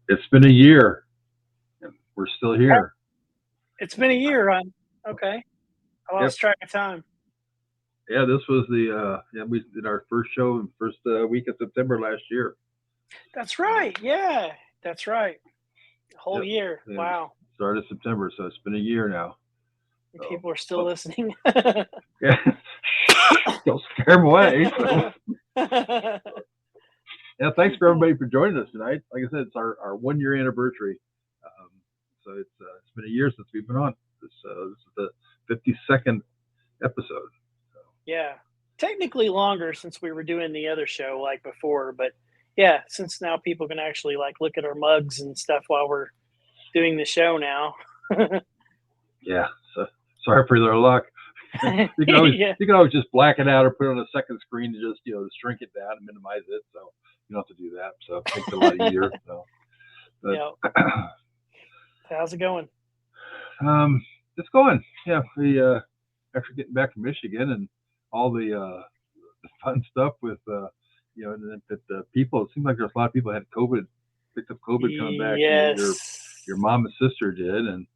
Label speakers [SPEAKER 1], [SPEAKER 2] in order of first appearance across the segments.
[SPEAKER 1] It's been a year, and we're still here.
[SPEAKER 2] It's been a year, huh? Okay. I
[SPEAKER 1] Yep.
[SPEAKER 2] lost track of time.
[SPEAKER 1] Yeah, this was we did our first show in first week of September last year.
[SPEAKER 2] That's right. Yeah, that's right. A whole
[SPEAKER 1] Yep.
[SPEAKER 2] year.
[SPEAKER 1] Yeah,
[SPEAKER 2] Wow.
[SPEAKER 1] started September, so it's been a year now.
[SPEAKER 2] And
[SPEAKER 1] So,
[SPEAKER 2] people are still
[SPEAKER 1] but,
[SPEAKER 2] listening.
[SPEAKER 1] yeah, don't scare them away. So, yeah, thanks for everybody for joining us tonight. Like I said, it's our 1 year anniversary. Um, so it's been a year since we've been on. This is the 52nd episode. So.
[SPEAKER 2] Yeah, technically longer since we were doing the other show like before, but yeah, since now people can actually like look at our mugs and stuff while we're doing the show now.
[SPEAKER 1] Yeah, so sorry for their luck.
[SPEAKER 2] Yeah.
[SPEAKER 1] You can always just black it out or put it on a second screen to just shrink it down and minimize it. So you don't have to do that. So it makes it a lot easier. So, but,
[SPEAKER 2] Yep. How's it going?
[SPEAKER 1] It's going. Yeah, we after getting back from Michigan and all the fun stuff with and that the people. It seemed like there's a lot of people that had COVID, picked up COVID coming back.
[SPEAKER 2] Yes.
[SPEAKER 1] Your mom and sister did, and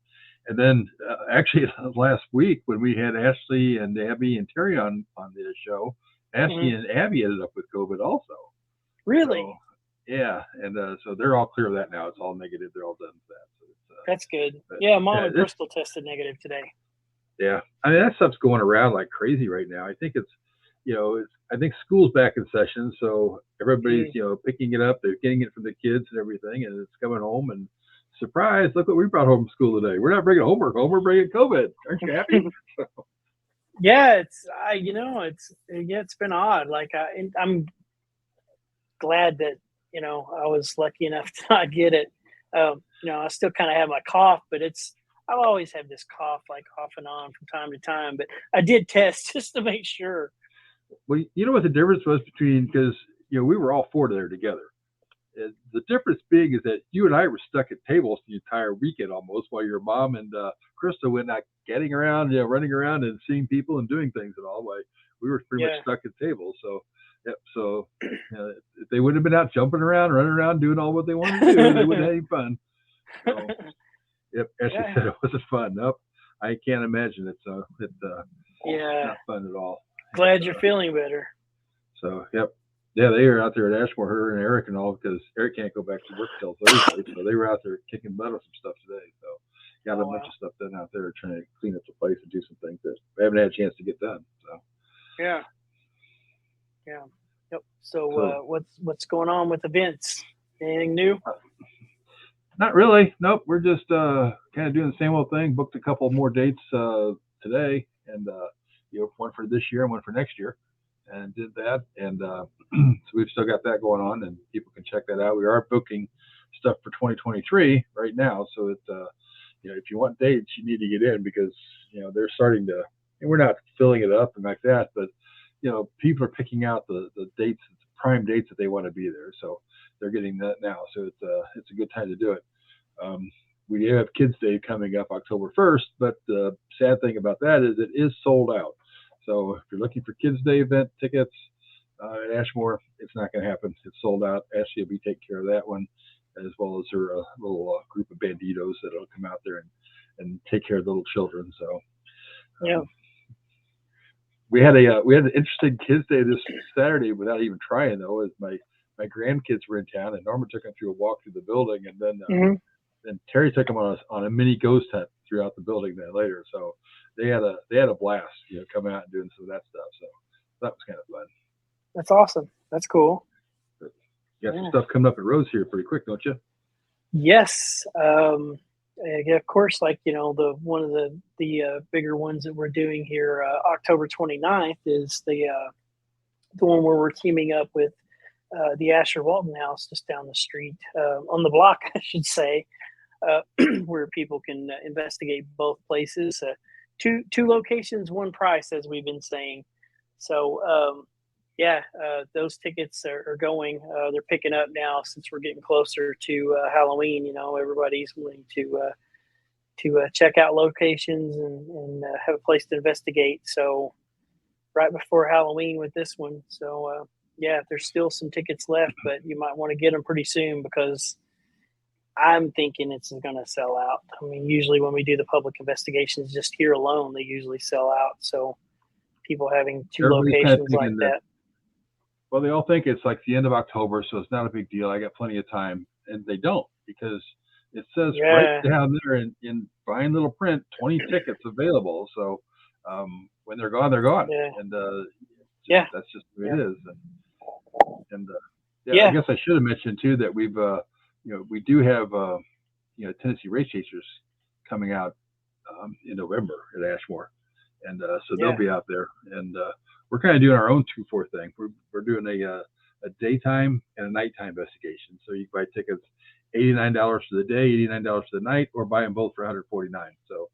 [SPEAKER 1] then actually last week when we had Ashley and Abby and Terry on the show, Ashley and Abby ended up with COVID also.
[SPEAKER 2] Really?
[SPEAKER 1] So, yeah, and so they're all clear of that now. It's all negative. They're all done with that. So
[SPEAKER 2] that's good. Yeah, Mom and Crystal tested negative today.
[SPEAKER 1] Yeah, I mean that stuff's going around like crazy right now. I think I think school's back in session, so everybody's picking it up. They're getting it from the kids and everything, and it's coming home. And surprise! Look what we brought home from school today. We're not bringing homework home. We're bringing COVID. Aren't you happy?
[SPEAKER 2] Yeah, it's been odd. Like I'm glad that I was lucky enough to not get it. I still kind of have my cough, but I've always had this cough like off and on from time to time. But I did test just to make sure.
[SPEAKER 1] Well, you know what the difference was between, because we were all four there together. The difference being is that you and I were stuck at tables the entire weekend almost, while your mom and Krista went out getting around, running around and seeing people and doing things and all. Like we were pretty much stuck at tables. So, yep. So if they wouldn't have been out jumping around, running around, doing all what they wanted to do, they wouldn't have any fun. So, yep. As she said, it wasn't fun. Nope. I can't imagine it. So it's not fun at all.
[SPEAKER 2] Glad you're feeling better.
[SPEAKER 1] So, yep. Yeah, they were out there at Ashmore, her and Eric and all, because Eric can't go back to work till Thursday. So they were out there kicking butt on some stuff today. So got a bunch of stuff done out there trying to clean up the place and do some things that we haven't had a chance to get done. So
[SPEAKER 2] yeah. Yep. So what's going on with events? Anything new?
[SPEAKER 1] Not really. Nope. We're just kind of doing the same old thing. Booked a couple more dates today, and one for this year and one for next year. And did that, and so we've still got that going on, and people can check that out. We are booking stuff for 2023 right now, so it's if you want dates, you need to get in, because they're starting to, and we're not filling it up and like that, but people are picking out the dates, prime dates that they want to be there, so they're getting that now. So it's a good time to do it. We do have Kids Day coming up October 1st, but the sad thing about that is it is sold out. So if you're looking for Kids Day event tickets at Ashmore, it's not going to happen. It's sold out. Ashley will be taking care of that one, as well as her little group of banditos that'll come out there and take care of the little children. So we had an interesting Kids Day this Saturday without even trying, though, as my grandkids were in town, and Norma took them through a walk through the building, and then Terry took them on a mini ghost hunt throughout the building then later. So they had a blast, coming out and doing some of that stuff. So that was kind of fun.
[SPEAKER 2] That's awesome. That's cool.
[SPEAKER 1] But you got some stuff coming up at Rose here pretty quick, don't you?
[SPEAKER 2] Yes. Of course, like, the one of the bigger ones that we're doing here, October 29th is the one where we're teaming up with the Asher Walton House just down the street, on the block, I should say, where people can investigate both places. Two locations, one price, as we've been saying. So, those tickets are going. They're picking up now since we're getting closer to Halloween. Everybody's willing to check out locations and have a place to investigate. So right before Halloween with this one. So, there's still some tickets left, but you might want to get them pretty soon, because I'm thinking it's going to sell out. I mean, usually when we do the public investigations, just here alone, they usually sell out. So people having two
[SPEAKER 1] Everybody's kind of
[SPEAKER 2] locations like
[SPEAKER 1] thinking
[SPEAKER 2] that.
[SPEAKER 1] Well, they all think it's like the end of October, so it's not a big deal. I got plenty of time, and they don't, because it says right
[SPEAKER 2] Yeah.
[SPEAKER 1] down there in fine little print, 20 tickets available. So when they're gone, they're gone,
[SPEAKER 2] Yeah.
[SPEAKER 1] and
[SPEAKER 2] Yeah.
[SPEAKER 1] that's just the way it is. And
[SPEAKER 2] Yeah.
[SPEAKER 1] I guess I should have mentioned too that we've we do have Tennessee Race Chasers coming out in November at Ashmore, and so they'll
[SPEAKER 2] Yeah.
[SPEAKER 1] be out there, and we're kind of doing our own 2-4 thing. We're doing a daytime and a nighttime investigation. So you can buy tickets $89 for the day, $89 for the night, or buy them both for $149. So,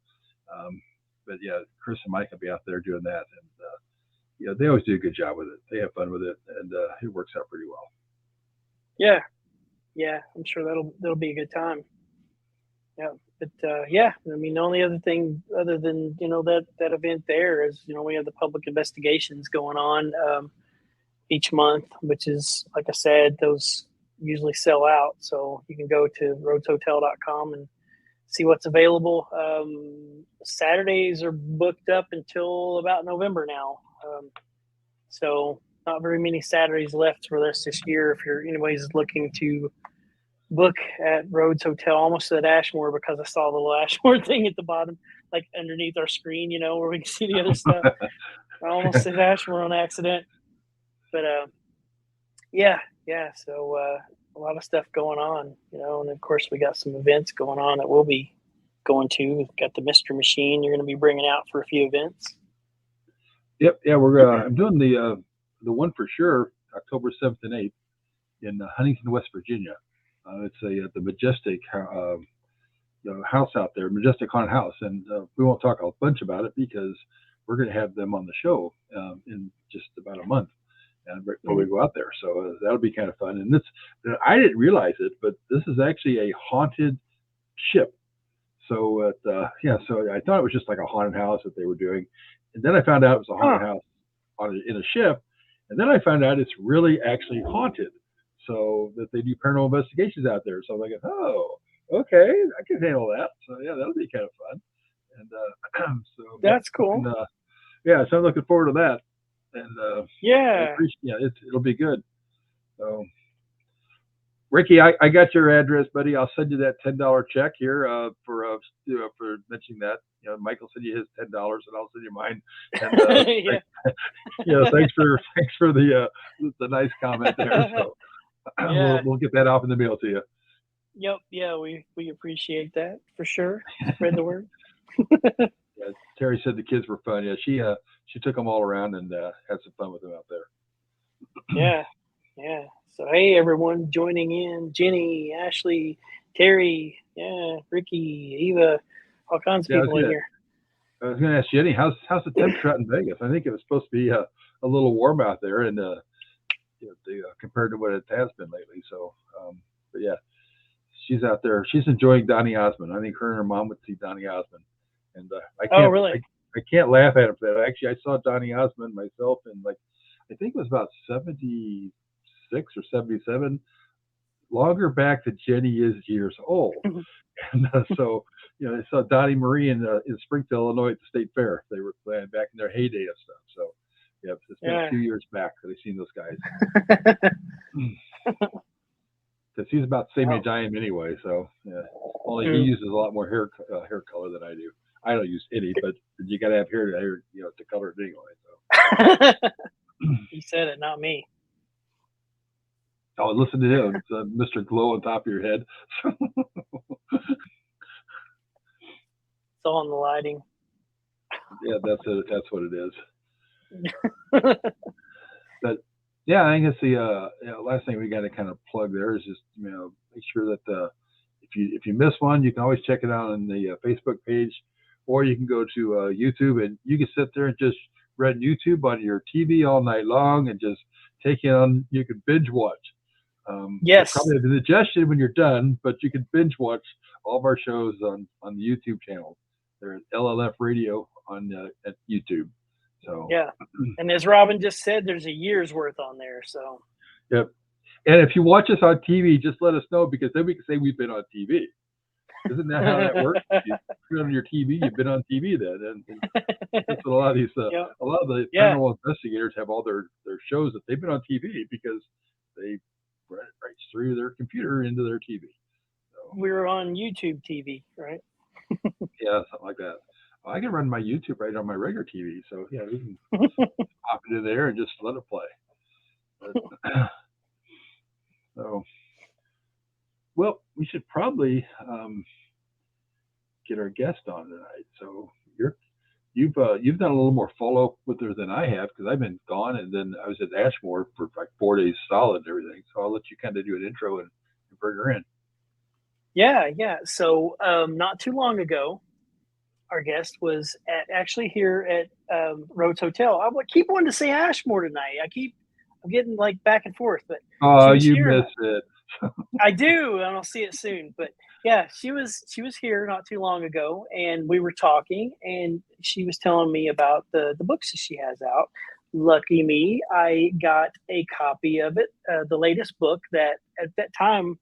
[SPEAKER 1] but yeah, Chris and Mike will be out there doing that, and they always do a good job with it. They have fun with it, and it works out pretty well.
[SPEAKER 2] Yeah. Yeah. I'm sure that'll be a good time. Yeah. But yeah, I mean, the only other thing other than, that event there is, we have the public investigations going on each month, which is, like I said, those usually sell out. So you can go to roadshotel.com and see what's available. Saturdays are booked up until about November now. So not very many Saturdays left for the rest of this year. If anybody's looking to book at Rhodes Hotel, almost at Ashmore, because I saw the little Ashmore thing at the bottom, like underneath our screen, where we can see the other stuff. I almost said Ashmore on accident. But yeah. So a lot of stuff going on, and of course we got some events going on that we'll be going to. We've got the Mystery Machine you're going to be bringing out for a few events.
[SPEAKER 1] Yep, yeah, I'm doing the one for sure, October 7th and 8th in Huntington, West Virginia. It's the Majestic house out there, Majestic Haunted House, and we won't talk a bunch about it because we're going to have them on the show in just about a month. And before we go out there, so that'll be kind of fun. And I didn't realize it, but this is actually a haunted ship. So so I thought it was just like a haunted house that they were doing, and then I found out it was a haunted house in a ship, and then I found out it's really actually haunted. So that they do paranormal investigations out there. So I'm like, oh, okay, I can handle that. So yeah, that'll be kind of fun. And so
[SPEAKER 2] that's cool.
[SPEAKER 1] So I'm looking forward to that. And it'll be good. So, Ricky, I got your address, buddy. I'll send you that $10 check here for mentioning that. Michael sent you his $10, and I'll send you mine. And, thanks for the nice comment there. So we'll get that off in the mail to you.
[SPEAKER 2] Yep. Yeah, we appreciate that for sure. Spread the word.
[SPEAKER 1] Yeah, Terry said the kids were fun. Yeah, she took them all around and had some fun with them out there.
[SPEAKER 2] Yeah. So hey, everyone joining in: Jenny, Ashley, Terry, Ricky, Eva, all kinds of people in here.
[SPEAKER 1] I was going to ask Jenny, how's the temperature out in Vegas? I think it was supposed to be a little warm out there, and compared to what it has been lately. So, but yeah, she's out there. She's enjoying Donny Osmond. I think her and her mom would see Donny Osmond. And I can't,
[SPEAKER 2] oh, really?
[SPEAKER 1] I can't laugh at him for that. Actually, I saw Donny Osmond myself in I think it was about 76 or 77, longer back than Jenny is years old. And so, I saw Donnie Marie in Springfield, Illinois at the State Fair. They were playing back in their heyday of stuff. So, yeah, it's been a few years back that I've seen those guys. Because he's about the same age I am anyway. So, yeah, only he uses a lot more hair color than I do. I don't use any, but you got to have hair to color it anyway. So.
[SPEAKER 2] He said it, not me.
[SPEAKER 1] Oh, listen to him. It's Mr. Glow on top of your head.
[SPEAKER 2] It's all in the lighting.
[SPEAKER 1] Yeah, that's it. That's what it is. But yeah, I think it's the last thing we got to kind of plug there is just make sure that if you miss one, you can always check it out on the Facebook page, or you can go to YouTube and you can sit there and just run YouTube on your TV all night long and just take it on. You can binge watch.
[SPEAKER 2] Yes.
[SPEAKER 1] Probably have a suggestion when you're done, but you can binge watch all of our shows on the YouTube channel. There's LLF Radio on at YouTube. So
[SPEAKER 2] yeah, and as Robin just said, there's a year's worth on there. So
[SPEAKER 1] yep, And if you watch us on TV, just let us know, because then we can say we've been on TV. Isn't that how that works? If you put it on your TV, you've been on TV then. And that's what a lot of these,
[SPEAKER 2] Yep.
[SPEAKER 1] a lot of the
[SPEAKER 2] Yeah.
[SPEAKER 1] paranormal investigators have all their shows that they've been on TV, because they right through their computer into their TV. So,
[SPEAKER 2] We were on YouTube TV, right?
[SPEAKER 1] yeah, something like that. Well, I can run my YouTube right on my regular TV, so yeah, we can pop it in there and just let it play. But, so, well, we should probably get our guest on tonight. So you've done a little more follow up with her than I have, because I've been gone, and then I was at Ashmore for like 4 days solid and everything. So I'll let you kind of do an intro and bring her in.
[SPEAKER 2] Yeah. So not too long ago, our guest was actually here at Rhodes Hotel. I keep wanting to say Ashmore tonight. I'm getting like back and forth, but
[SPEAKER 1] Oh, you miss it.
[SPEAKER 2] I do, and I'll see it soon. But yeah, she was here not too long ago, and we were talking, and she was telling me about the books that she has out. Lucky me, I got a copy of it, the latest book that at that time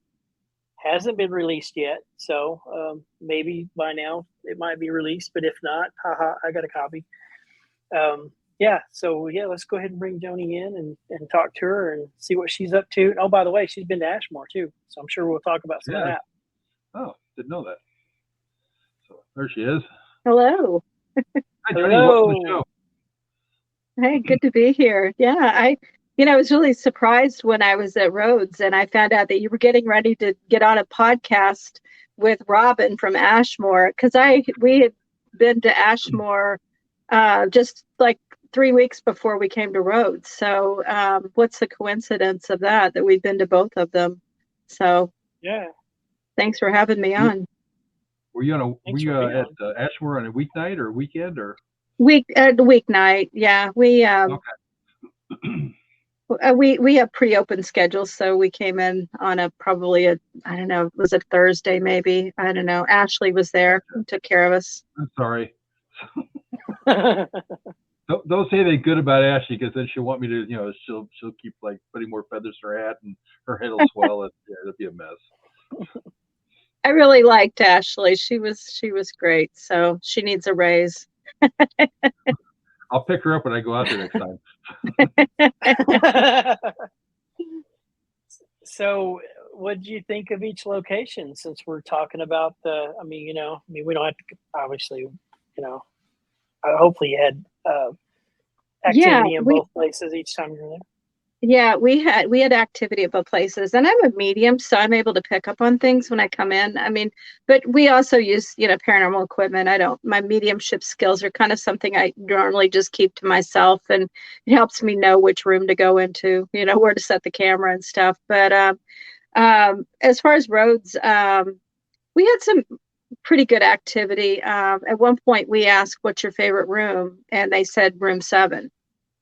[SPEAKER 2] hasn't been released yet. So maybe by now it might be released, but if not, haha, I got a copy. Yeah, so yeah, let's go ahead and bring Joni in and talk to her and see what she's up to. Oh, by the way, she's been to Ashmore too, so I'm sure we'll talk about some of that.
[SPEAKER 1] Oh, didn't know that. So there she is.
[SPEAKER 3] Hello.
[SPEAKER 1] Hi, Joni. Welcome to the show.
[SPEAKER 3] Hey, good to be here. Yeah, I was really surprised when I was at Rhodes and I found out that you were getting ready to get on a podcast with Robbin from Ashmore, because we had been to Ashmore just like 3 weeks before we came to Rhodes. So what's the coincidence of that we've been to both of them? So
[SPEAKER 2] yeah,
[SPEAKER 3] thanks for having me on.
[SPEAKER 1] Were you at Ashmore on a weeknight or weekend or?
[SPEAKER 3] Weeknight. Yeah, we
[SPEAKER 1] Okay.
[SPEAKER 3] we have pre-open schedules, so we came in on I don't know, was it Thursday maybe? I don't know. Ashley was there and took care of us.
[SPEAKER 1] I'm sorry. Don't say anything good about Ashley, because then she'll want me to, she'll keep like putting more feathers in her hat and her head will swell. It'll be a mess.
[SPEAKER 3] I really liked Ashley. She was great. So she needs a raise.
[SPEAKER 1] I'll pick her up when I go out there next time.
[SPEAKER 2] So what do you think of each location, since we're talking about we don't have to, obviously, hopefully you had activity in both places each time you're there.
[SPEAKER 3] Yeah, we had activity at both places, and I'm a medium, so I'm able to pick up on things when I come in. I mean, but we also use, paranormal equipment. My mediumship skills are kind of something I normally just keep to myself, and it helps me know which room to go into, where to set the camera and stuff. But as far as Rhodes, we had some pretty good activity. At one point we asked, what's your favorite room? And they said room 7.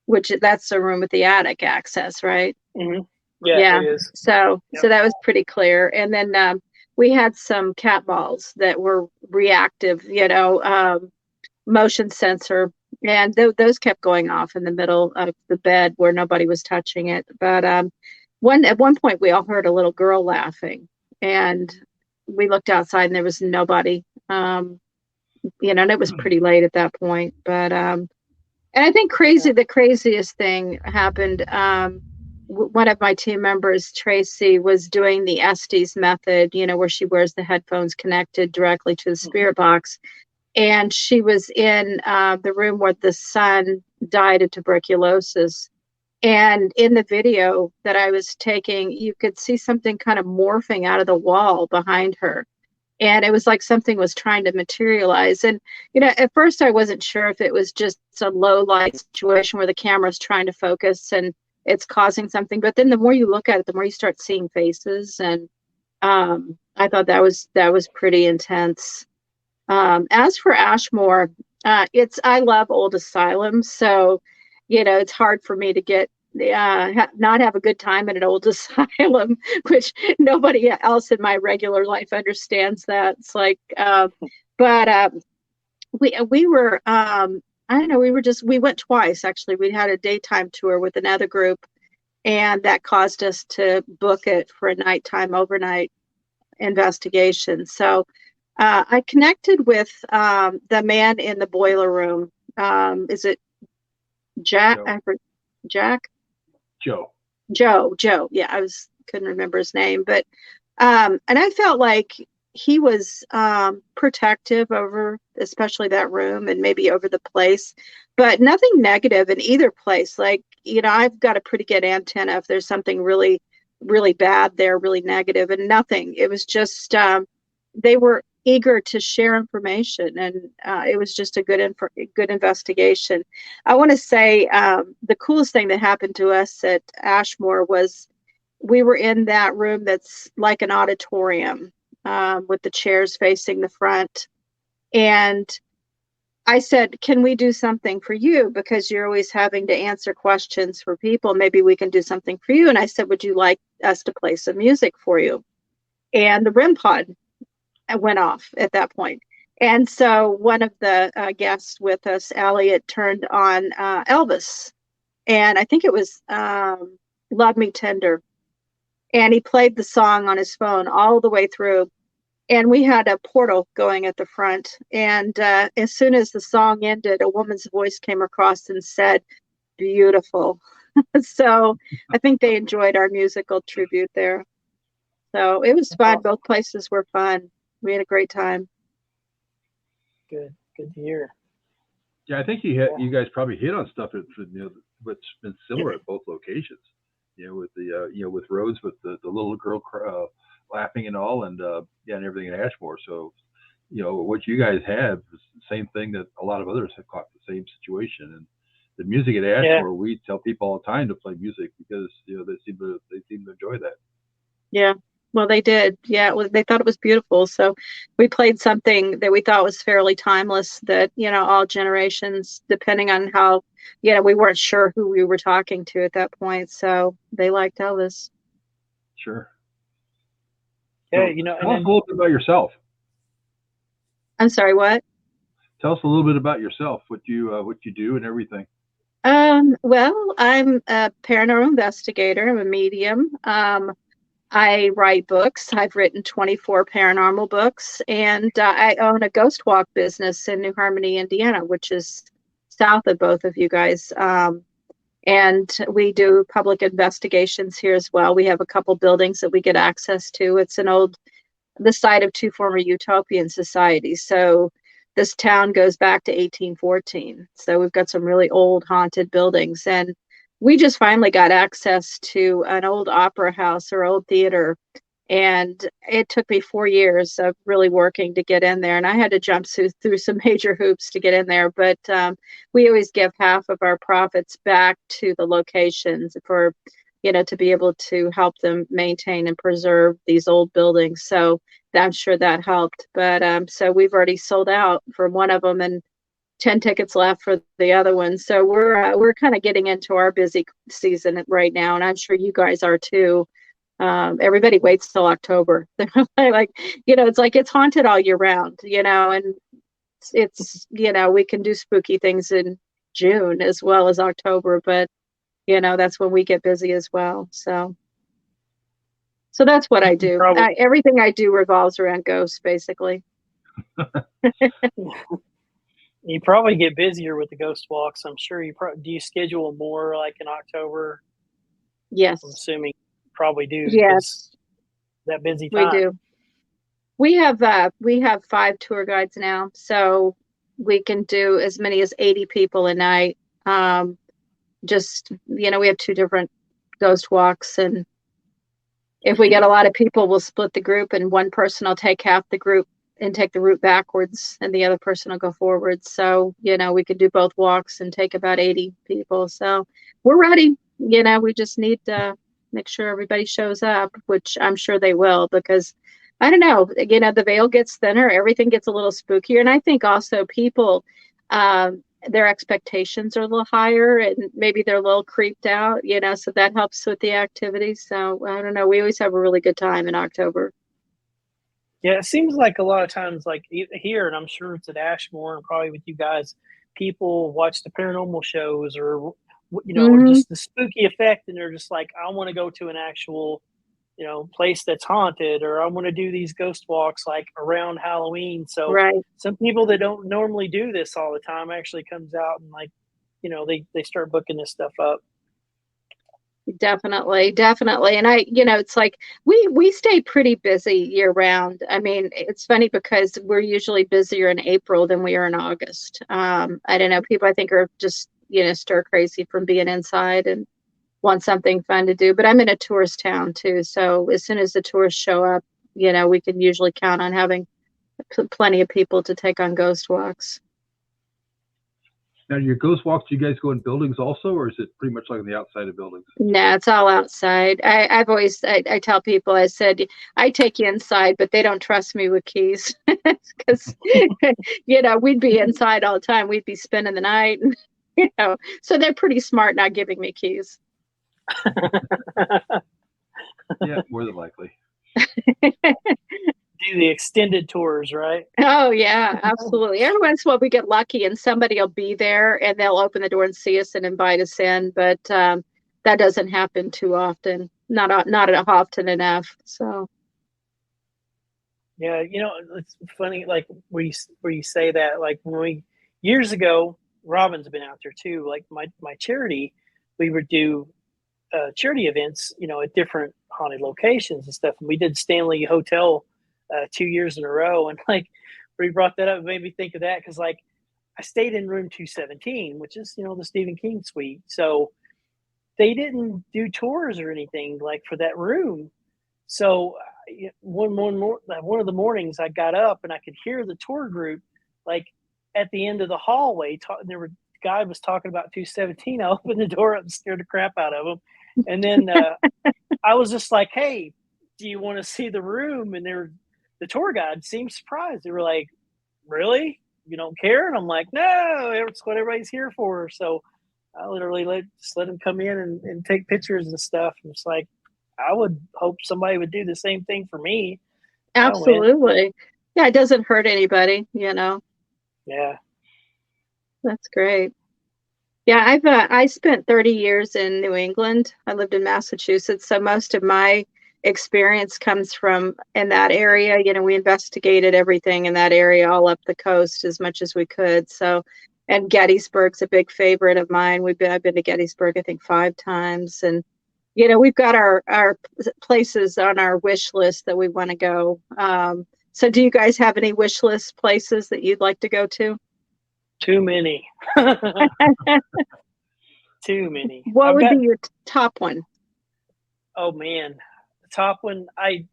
[SPEAKER 3] Which that's the room with the attic access, right?
[SPEAKER 2] Mm-hmm. Yeah, it is.
[SPEAKER 3] So that was pretty clear. And then we had some cat balls that were reactive, motion sensor, and those kept going off in the middle of the bed where nobody was touching it. But at one point we all heard a little girl laughing, and we looked outside and there was nobody. And it was pretty late at that point. But and I think the craziest thing happened. One of my team members, Tracy, was doing the Estes method, where she wears the headphones connected directly to the spirit box. And she was in the room where the son died of tuberculosis. And in the video that I was taking, you could see something kind of morphing out of the wall behind her. And it was like something was trying to materialize. And, at first I wasn't sure if it was just a low light situation where the camera's trying to focus and it's causing something. But then the more you look at it, the more you start seeing faces. And I thought that was pretty intense. As for Ashmore, I love old asylums. So, it's hard for me to get not have a good time at an old asylum, which nobody else in my regular life understands that. It's like, but we were, I don't know, we went twice actually. We had a daytime tour with another group, and that caused us to book it for a nighttime overnight investigation. So I connected with the man in the boiler room. Is it Jack? Jack?
[SPEAKER 1] Joe.
[SPEAKER 3] Joe. Yeah, couldn't remember his name, but and I felt like he was protective over especially that room and maybe over the place, but nothing negative in either place. Like, I've got a pretty good antenna if there's something really, really bad there, really negative, and nothing. It was just they were eager to share information, and it was just a good investigation. I want to say the coolest thing that happened to us at Ashmore was we were in that room that's like an auditorium with the chairs facing the front. And I said, can we do something for you? Because you're always having to answer questions for people. Maybe we can do something for you. And I said, would you like us to play some music for you? And the REM pod went off at that point. And so one of the guests with us, Elliot, turned on Elvis. And I think it was Love Me Tender. And he played the song on his phone all the way through. And we had a portal going at the front. And as soon as the song ended, a woman's voice came across and said, beautiful. So I think they enjoyed our musical tribute there. So it was fun. Both places were fun. We had a great time.
[SPEAKER 2] Good to hear.
[SPEAKER 1] Yeah, I think you guys probably hit on stuff that what's been similar at both locations. With the with Rhodes, with the little girl laughing and all, and and everything in Ashmore. So what you guys have is the same thing that a lot of others have caught, the same situation. And the music at Ashmore, we tell people all the time to play music because they seem to enjoy that.
[SPEAKER 3] Yeah. Well, they did. Yeah, they thought it was beautiful. So we played something that we thought was fairly timeless that, all generations, depending on how, we weren't sure who we were talking to at that point. So they liked Elvis.
[SPEAKER 1] Sure.
[SPEAKER 2] Yeah,
[SPEAKER 1] so, tell us a little bit about yourself.
[SPEAKER 3] I'm sorry, what?
[SPEAKER 1] Tell us a little bit about yourself, what you do and everything.
[SPEAKER 3] Well, I'm a paranormal investigator. I'm a medium. I write books. I've written 24 paranormal books, and I own a ghost walk business in New Harmony, Indiana, which is south of both of you guys. And we do public investigations here as well. We have a couple buildings that we get access to. It's the site of two former utopian societies. So this town goes back to 1814. So we've got some really old haunted buildings, and we just finally got access to an old opera house or old theater. And it took me 4 years of really working to get in there. And I had to jump through some major hoops to get in there. But we always give half of our profits back to the locations for, to be able to help them maintain and preserve these old buildings. So I'm sure that helped. But so we've already sold out for one of them, and 10 tickets left for the other one. So we're kind of getting into our busy season right now, and I'm sure you guys are too. Everybody waits till October. Like, it's like it's haunted all year round, and it's we can do spooky things in June as well as October, but that's when we get busy as well. So that's what I do. Everything I do revolves around ghosts, basically.
[SPEAKER 2] You probably get busier with the ghost walks. I'm sure do you schedule more like in October?
[SPEAKER 3] Yes.
[SPEAKER 2] I'm assuming you probably do.
[SPEAKER 3] Yes.
[SPEAKER 2] That busy time.
[SPEAKER 3] We do. We have 5 tour guides now, so we can do as many as 80 people a night. Just, we have 2 different ghost walks, and if we get a lot of people, we'll split the group, and one person will take half the group and take the route backwards, and the other person will go forwards. So, we could do both walks and take about 80 people. So we're ready. We just need to make sure everybody shows up, which I'm sure they will, because I don't know, the veil gets thinner, everything gets a little spookier. And I think also people, their expectations are a little higher, and maybe they're a little creeped out, so that helps with the activity. So I don't know, we always have a really good time in October.
[SPEAKER 2] Yeah, it seems like a lot of times, like here, and I'm sure it's at Ashmore and probably with you guys, people watch the paranormal shows or or
[SPEAKER 3] Mhm.
[SPEAKER 2] just the spooky effect, and they're just like, I want to go to an actual, place that's haunted, or I want to do these ghost walks like around Halloween. So
[SPEAKER 3] Right.
[SPEAKER 2] some people that don't normally do this all the time actually comes out and like, they start booking this stuff up.
[SPEAKER 3] Definitely, definitely. And it's like we stay pretty busy year round. I mean, it's funny because we're usually busier in April than we are in August. I don't know, people I think are just, stir crazy from being inside and want something fun to do. But I'm in a tourist town too, so as soon as the tourists show up, we can usually count on having plenty of people to take on ghost walks.
[SPEAKER 1] Now, your ghost walks, do you guys go in buildings also, or is it pretty much like on the outside of buildings?
[SPEAKER 3] No, it's all outside. I've always I tell people, I said, I take you inside, but they don't trust me with keys because we'd be inside all the time. We'd be spending the night, so they're pretty smart not giving me keys.
[SPEAKER 1] Yeah, more than likely.
[SPEAKER 2] Do the extended tours, right?
[SPEAKER 3] Oh yeah, absolutely. Every once in a while we get lucky and somebody will be there and they'll open the door and see us and invite us in, but that doesn't happen too often. Not often enough. So
[SPEAKER 2] Yeah, it's funny, like where you say that, like years ago, Robin's been out there too. Like my charity, we would do charity events, at different haunted locations and stuff. And we did Stanley Hotel 2 years in a row, and like when we brought that up, it made me think of that because like I stayed in room 217, which is the Stephen King suite. So they didn't do tours or anything like for that room. So one of the mornings I got up and I could hear the tour group like at the end of the hallway. Guy was talking about 217. I opened the door up and scared the crap out of him. And then I was just like, "Hey, do you want to see the room?" And the tour guide seemed surprised. They were like, "Really? You don't care?" And I'm like, "No, it's what everybody's here for." So I literally let him come in and take pictures and stuff. And it's like, I would hope somebody would do the same thing for me.
[SPEAKER 3] absolutely. Yeah, it doesn't hurt anybody,
[SPEAKER 2] Yeah.
[SPEAKER 3] That's great. Yeah, I spent 30 years in New England. I lived in Massachusetts, so most of my experience comes from in that area. We investigated everything in that area, all up the coast as much as we could. So, and Gettysburg's a big favorite of mine. I've been to Gettysburg, I think 5 times, and we've got our places on our wish list that we want to go. So, do you guys have any wish list places that you'd like to go to?
[SPEAKER 2] Too many. Too many.
[SPEAKER 3] What would be your top one?
[SPEAKER 2] Oh man, the top one. I've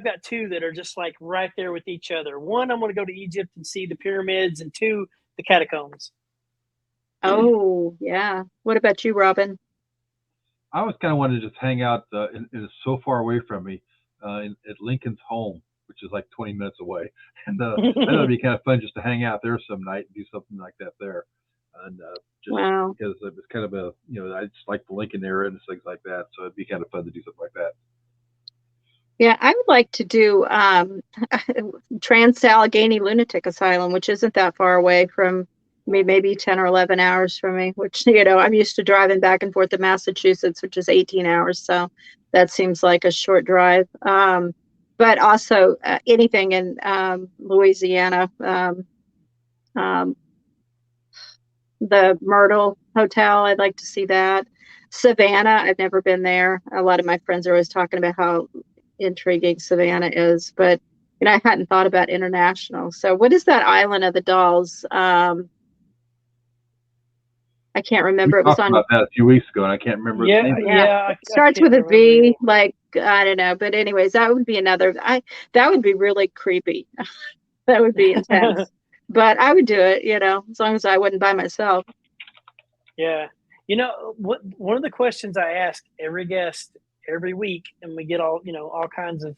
[SPEAKER 2] got 2 that are just like right there with each other. One, I'm going to go to Egypt and see the pyramids, and 2, the catacombs.
[SPEAKER 3] Oh yeah. What about you, Robin?
[SPEAKER 1] I always kind of wanted to just hang out. It is so far away from me at Lincoln's home, which is like 20 minutes away. And I thought it'd be kind of fun just to hang out there some night and do something like that there. And just
[SPEAKER 3] Wow.
[SPEAKER 1] because it was kind of I just like the Lincoln area and things like that. So it'd be kind of fun to do something like that.
[SPEAKER 3] Yeah, I would like to do Trans-Allegheny Lunatic Asylum, which isn't that far away from me, maybe 10 or 11 hours from me, which, I'm used to driving back and forth to Massachusetts, which is 18 hours. So that seems like a short drive. But also anything in Louisiana, the Myrtle Hotel, I'd like to see that. Savannah, I've never been there. A lot of my friends are always talking about how intriguing Savannah is, but I hadn't thought about international. So what is that Island of the Dolls? I can't remember.
[SPEAKER 1] We
[SPEAKER 3] It was
[SPEAKER 1] talked
[SPEAKER 3] on.
[SPEAKER 1] about that a few weeks ago, and I can't remember the name.
[SPEAKER 2] Yeah.
[SPEAKER 3] It starts with a V. Like I don't know, but anyways, that would be another. That would be really creepy. That would be intense. But I would do it, as long as I wasn't by myself.
[SPEAKER 2] Yeah. One of the questions I ask every guest every week, and we get all kinds of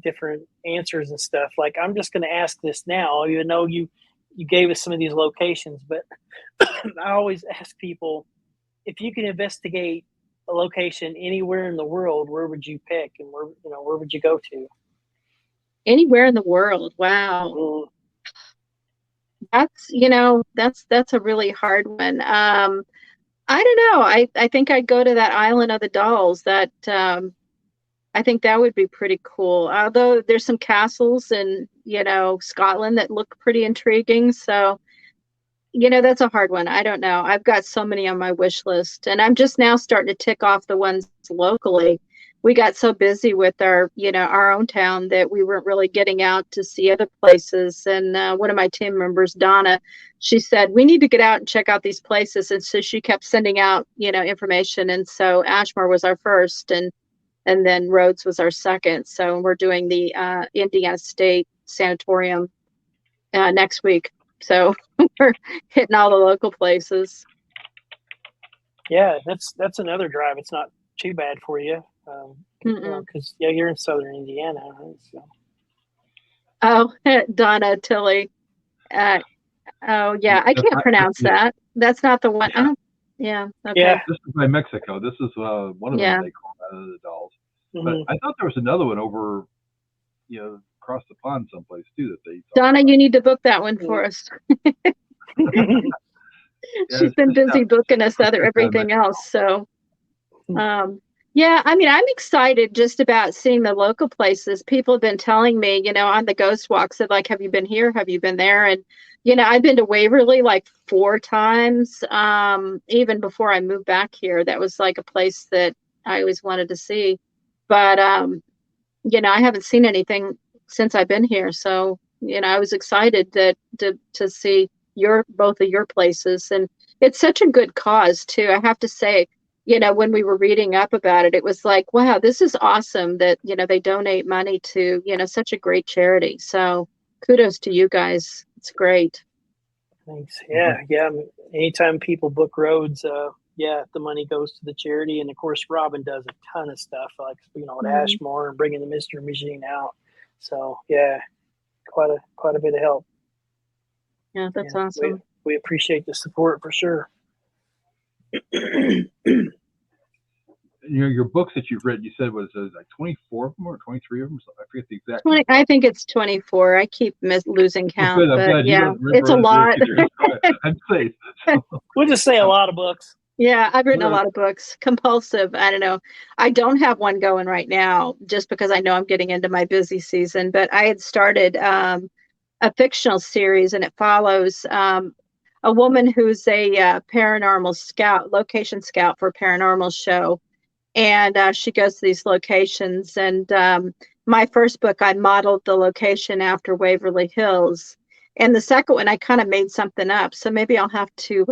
[SPEAKER 2] different answers and stuff. Like, I'm just going to ask this now, even though you gave us some of these locations, but I always ask people, if you can investigate a location anywhere in the world, where would you pick, and where would you go to?
[SPEAKER 3] Anywhere in the world. Wow. That's a really hard one. I don't know. I think I'd go to that Island of the Dolls. I think that would be pretty cool. Although there's some castles in, Scotland that look pretty intriguing. So, that's a hard one. I don't know. I've got so many on my wish list, and I'm just now starting to tick off the ones locally. We got so busy with our own town that we weren't really getting out to see other places. And one of my team members, Donna, she said, we need to get out and check out these places. And so she kept sending out, information. And so Ashmore was our first, and then Rhodes was our second. So we're doing the Indiana State Sanatorium next week. So we're hitting all the local places.
[SPEAKER 2] Yeah, that's another drive. It's not too bad for you. Because you're in southern Indiana, right? So.
[SPEAKER 3] Oh, Donna Tilly. Oh yeah, I can't pronounce that. That's not the one. Okay.
[SPEAKER 2] Yeah.
[SPEAKER 1] This is by Mexico. This is one of them they call the Dolls. But I thought there was another one over, across the pond someplace too that they.
[SPEAKER 3] Donna, you need to book that one for us. She's been busy booking us everything else. So, yeah, I mean, I'm excited just about seeing the local places. People have been telling me, on the ghost walks, that like, have you been here? Have you been there? And, I've been to Waverly like 4 times, even before I moved back here. That was like a place that I always wanted to see. But, I haven't seen anything since I've been here. So, I was excited to see both of your places. And it's such a good cause too. I have to say, when we were reading up about it, it was like, wow, this is awesome that, they donate money to, such a great charity. So kudos to you guys. It's great.
[SPEAKER 2] Thanks. Yeah. Anytime people book roads, the money goes to the charity. And of course, Robin does a ton of stuff like, at Ashmore and bringing the mystery machine out. So yeah, quite a bit of help.
[SPEAKER 3] Yeah, that's awesome.
[SPEAKER 2] We appreciate the support for sure.
[SPEAKER 1] Your books that you've read, you said was like 24 of them or 23 of them. I forget the exact.
[SPEAKER 3] 20. I think it's 24. I keep losing count.
[SPEAKER 1] Good,
[SPEAKER 3] but yeah, it's a lot.
[SPEAKER 1] I'm safe.
[SPEAKER 2] We'll just say a lot of books.
[SPEAKER 3] Yeah, I've written a lot of books. Compulsive. I don't know. I don't have one going right now just because I know I'm getting into my busy season. But I had started a fictional series, and it follows a woman who's a paranormal scout, location scout for a paranormal show. And she goes to these locations. And my first book, I modeled the location after Waverly Hills. And the second one, I kind of made something up. So maybe I'll have to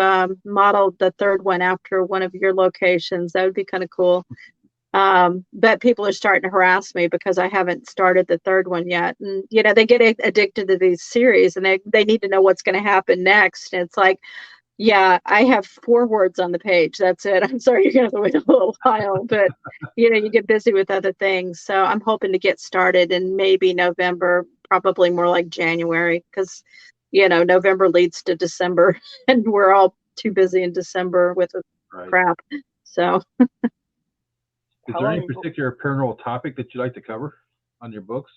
[SPEAKER 3] model the third one after one of your locations. That would be kind of cool. But people are starting to harass me because I haven't started the third one yet. And, they get addicted to these series and they need to know what's going to happen next. And it's like, yeah, I have 4 words on the page. That's it. I'm sorry, you're going to have to wait a little while, but you get busy with other things. So I'm hoping to get started in maybe November, probably more like January, because, November leads to December and we're all too busy in December with crap. So.
[SPEAKER 1] Is there any particular paranormal topic that you like to cover on your books?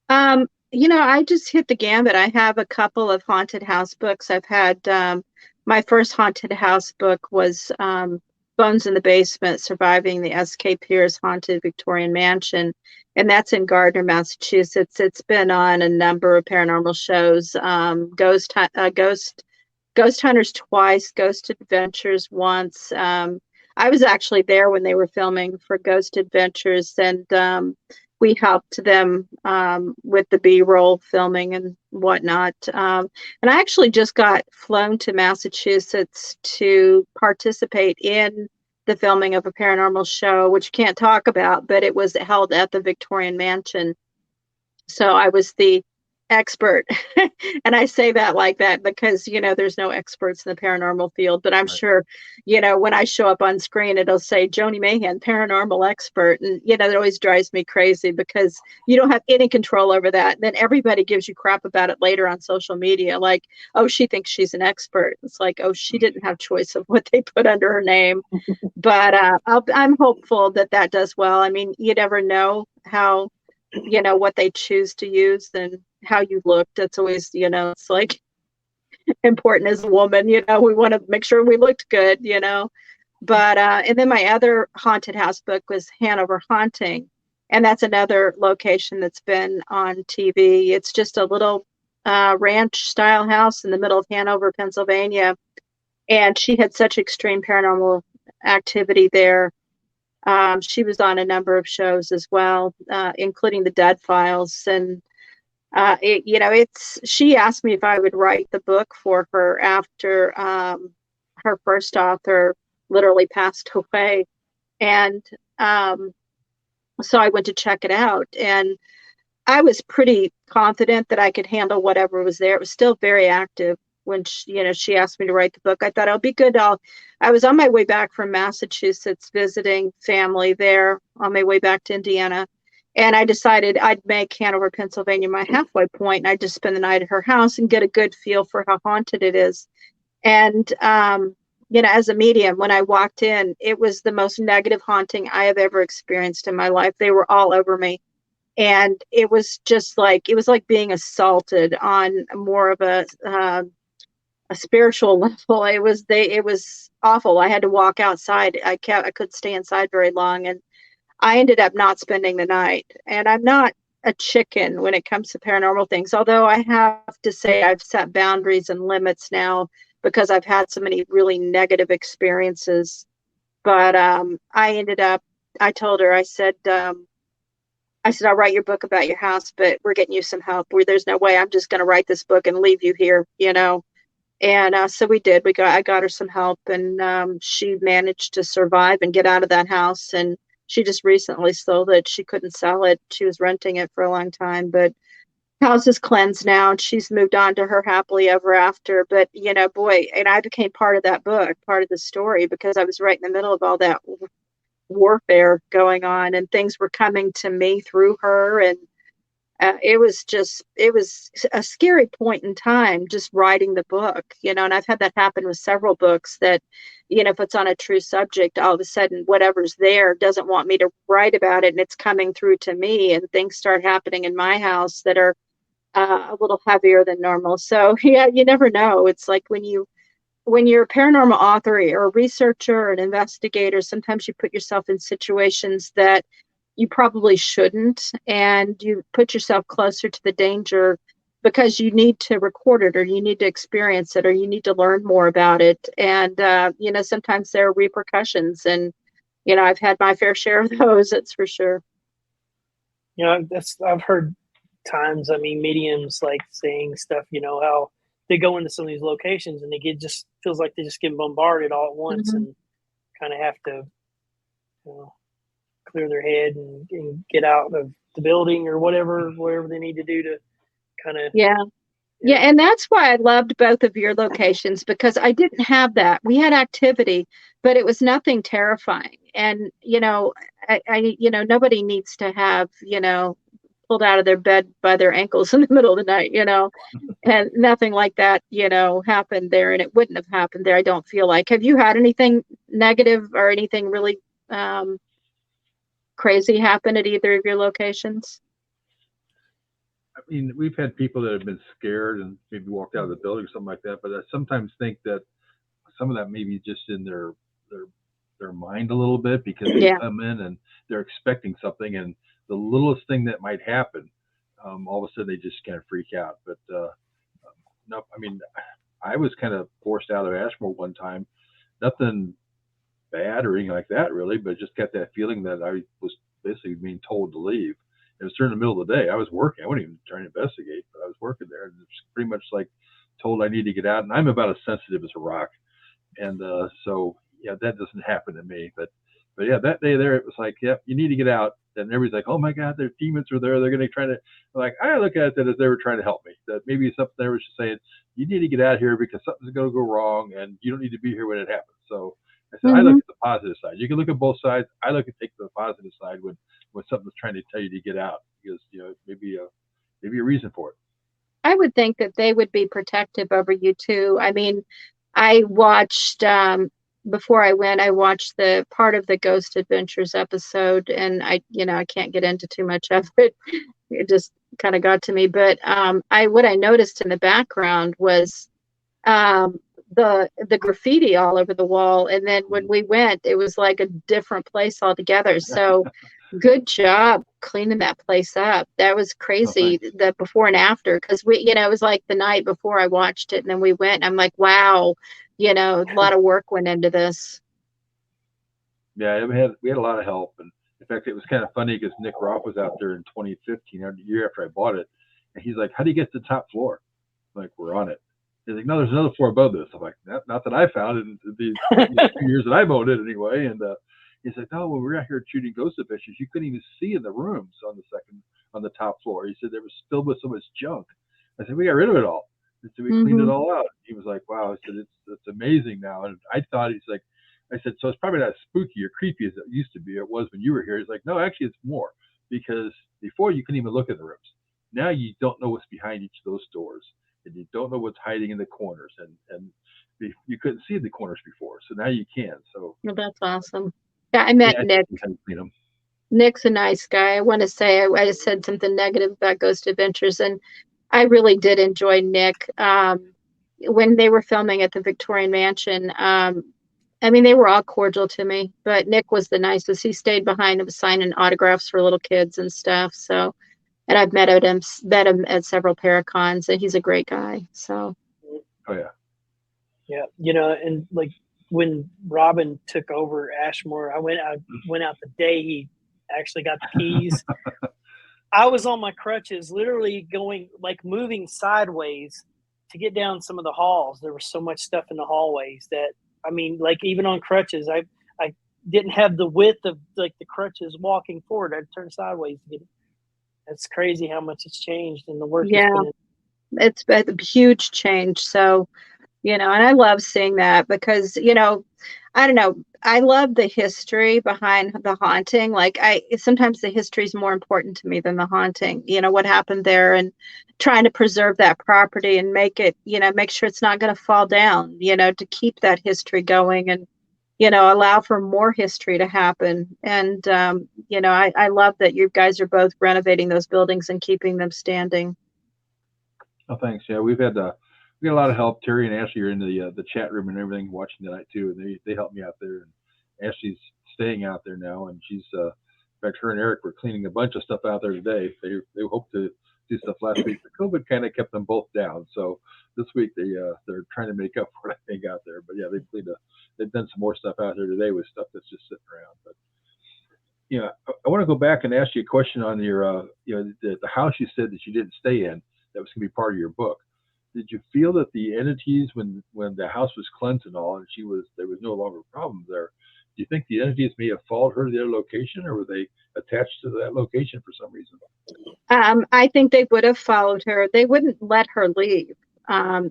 [SPEAKER 3] I just hit the gambit. I have a couple of haunted house books. I've had my first haunted house book was Bones in the Basement, Surviving the S.K. Pierce Haunted Victorian Mansion, and that's in Gardner, Massachusetts. It's been on a number of paranormal shows, Ghost Hunters twice, Ghost Adventures once. I was actually there when they were filming for Ghost Adventures, and we helped them with the B-roll filming and whatnot. And I actually just got flown to Massachusetts to participate in the filming of a paranormal show, which you can't talk about, but it was held at the Victorian Mansion. So I was the expert. And I say that like that because, there's no experts in the paranormal field, but I'm sure, when I show up on screen, it'll say Joni Mayhan, paranormal expert. And, that always drives me crazy because you don't have any control over that. And then everybody gives you crap about it later on social media. Like, oh, she thinks she's an expert. It's like, oh, she didn't have choice of what they put under her name. But I'm hopeful that does well. I mean, you never know how, what they choose to use. And how you looked. That's always, it's like important as a woman, we want to make sure we looked good, But and then my other haunted house book was Hanover Haunting, and that's another location that's been on TV. It's just a little ranch style house in the middle of Hanover, Pennsylvania, and she had such extreme paranormal activity there. She was on a number of shows as well, including the Dead Files, and she asked me if I would write the book for her after her first author literally passed away. And so I went to check it out, and I was pretty confident that I could handle whatever was there. It was still very active when she asked me to write the book. I thought it'll be good. I was on my way back from Massachusetts visiting family there on my way back to Indiana. And I decided I'd make Hanover, Pennsylvania my halfway point, and I'd just spend the night at her house and get a good feel for how haunted it is. And, as a medium, when I walked in, it was the most negative haunting I have ever experienced in my life. They were all over me. And it was just like, being assaulted on more of a spiritual level. It was awful. I had to walk outside. I couldn't stay inside very long. And I ended up not spending the night. And I'm not a chicken when it comes to paranormal things, although I have to say I've set boundaries and limits now because I've had so many really negative experiences. But I told her, I said, I'll write your book about your house, but we're getting you some help. There's no way I'm just going to write this book and leave you here, And so we did. I got her some help, and she managed to survive and get out of that house. And she just recently sold it. She couldn't sell it. She was renting it for a long time, but house is cleansed now, and she's moved on to her happily ever after. But boy, and I became part of that book, part of the story, because I was right in the middle of all that warfare going on, and things were coming to me through her. And it was a scary point in time just writing the book, and I've had that happen with several books that, if it's on a true subject, all of a sudden whatever's there doesn't want me to write about it, and it's coming through to me, and things start happening in my house that are a little heavier than normal. So yeah, you never know. It's like when you're a paranormal author or a researcher or an investigator, sometimes you put yourself in situations that you probably shouldn't, and you put yourself closer to the danger because you need to record it, or you need to experience it, or you need to learn more about it. And sometimes there are repercussions, and I've had my fair share of those, that's for sure.
[SPEAKER 2] I've heard times, mediums like saying stuff, how they go into some of these locations and just feels like they just get bombarded all at once, and kind of have to clear their head and get out of the building or whatever they need to do to kind of
[SPEAKER 3] yeah. And that's why I loved both of your locations, because I didn't have that. We had activity, but it was nothing terrifying. And I nobody needs to have pulled out of their bed by their ankles in the middle of the night, and nothing like that happened there, and it wouldn't have happened there, I don't feel like. Have you had anything negative or anything really crazy happen at either of your locations?
[SPEAKER 1] I mean, we've had people that have been scared and maybe walked out of the building or something like that, but I sometimes think that some of that may be just in their mind a little bit, because they come in and they're expecting something, and the littlest thing that might happen, all of a sudden they just kind of freak out. But no, I mean, I was kind of forced out of Ashmore one time. Nothing bad or anything like that really, but just got that feeling that I was basically being told to leave. It was during the middle of the day. I was working. I wasn't even trying to investigate, but I was working there, and it's pretty much like told I need to get out. And I'm about as sensitive as a rock, and so yeah, that doesn't happen to me. But yeah, that day there, it was like, yeah, you need to get out. And everybody's like, oh my God, their demons are there. They're going to try to, like, I look at it as they were trying to help me. That maybe something they were just saying, you need to get out here because something's going to go wrong, and you don't need to be here when it happens. So I said, I look at the positive side. You can look at both sides. I take the positive side when something's trying to tell you to get out, because maybe a reason for it.
[SPEAKER 3] I would think that they would be protective over you too. I mean, I watched before I went, I watched the part of the Ghost Adventures episode, and I can't get into too much of it. It just kind of got to me. But what I noticed in the background was um, the graffiti all over the wall, and then when we went, it was like a different place altogether. So good job cleaning that place up. That was crazy, the before and after, because it was like the night before I watched it, and then we went, and I'm like, wow, a lot of work went into this.
[SPEAKER 1] Yeah, we had a lot of help, and in fact, it was kind of funny because Nick Roth was out there in 2015, a year after I bought it, and he's like, "How do you get to the top floor?" I'm like, "We're on it." He's like, "No, there's another floor above this." I'm like, "Not that I found it in the 2 years that I've owned it anyway." And he's like, "No, when we were out here shooting Ghost Adventures, you couldn't even see in the rooms on the top floor." He said there was filled with so much junk. I said, "We got rid of it all." He said, "We cleaned it all out." He was like, "Wow." I said, "It's amazing now." And I thought, he's like, I said, "So it's probably not as spooky or creepy as it used to be. It was when you were here." He's like, "No, actually, it's more, because before you couldn't even look in the rooms. Now you don't know what's behind each of those doors, and you don't know what's hiding in the corners, and you couldn't see the corners before, so now you can." So
[SPEAKER 3] well, that's awesome. Yeah, I met Nick. Nick's a nice guy. I want to say I said something negative about Ghost Adventures, and I really did enjoy Nick. When they were filming at the Victorian Mansion, they were all cordial to me, but Nick was the nicest. He stayed behind and was signing autographs for little kids and stuff. So, and I've met him at several Paracons, and he's a great guy. So.
[SPEAKER 1] Oh yeah.
[SPEAKER 2] Yeah, and like when Robin took over Ashmore, I went out the day he actually got the keys. I was on my crutches, literally moving sideways to get down some of the halls. There was so much stuff in the hallways that, even on crutches, I didn't have the width of the crutches walking forward. I'd turn sideways to get it. It's crazy how much it's changed in the work.
[SPEAKER 3] Yeah, it's been a huge change. So, and I love seeing that because, I don't know, I love the history behind the haunting. Sometimes the history is more important to me than the haunting, what happened there, and trying to preserve that property and make it, make sure it's not going to fall down, to keep that history going and, allow for more history to happen. And, I love that you guys are both renovating those buildings and keeping them standing.
[SPEAKER 1] Oh, thanks. Yeah, we got a lot of help. Terry and Ashley are in the chat room and everything, watching tonight too, and they help me out there. And Ashley's staying out there now, and she's in fact, her and Eric were cleaning a bunch of stuff out there today. They hope to do stuff last week, but COVID kind of kept them both down. So this week they're trying to make up for it, I think, out there. But yeah, they've done some more stuff out there today with stuff that's just sitting around. But I want to go back and ask you a question on your the house you said that you didn't stay in, that was going to be part of your book. Did you feel that the entities, when the house was cleansed and all, and there was no longer problems there, do you think the entities may have followed her to their location, or were they attached to that location for some reason?
[SPEAKER 3] I think they would have followed her. They wouldn't let her leave.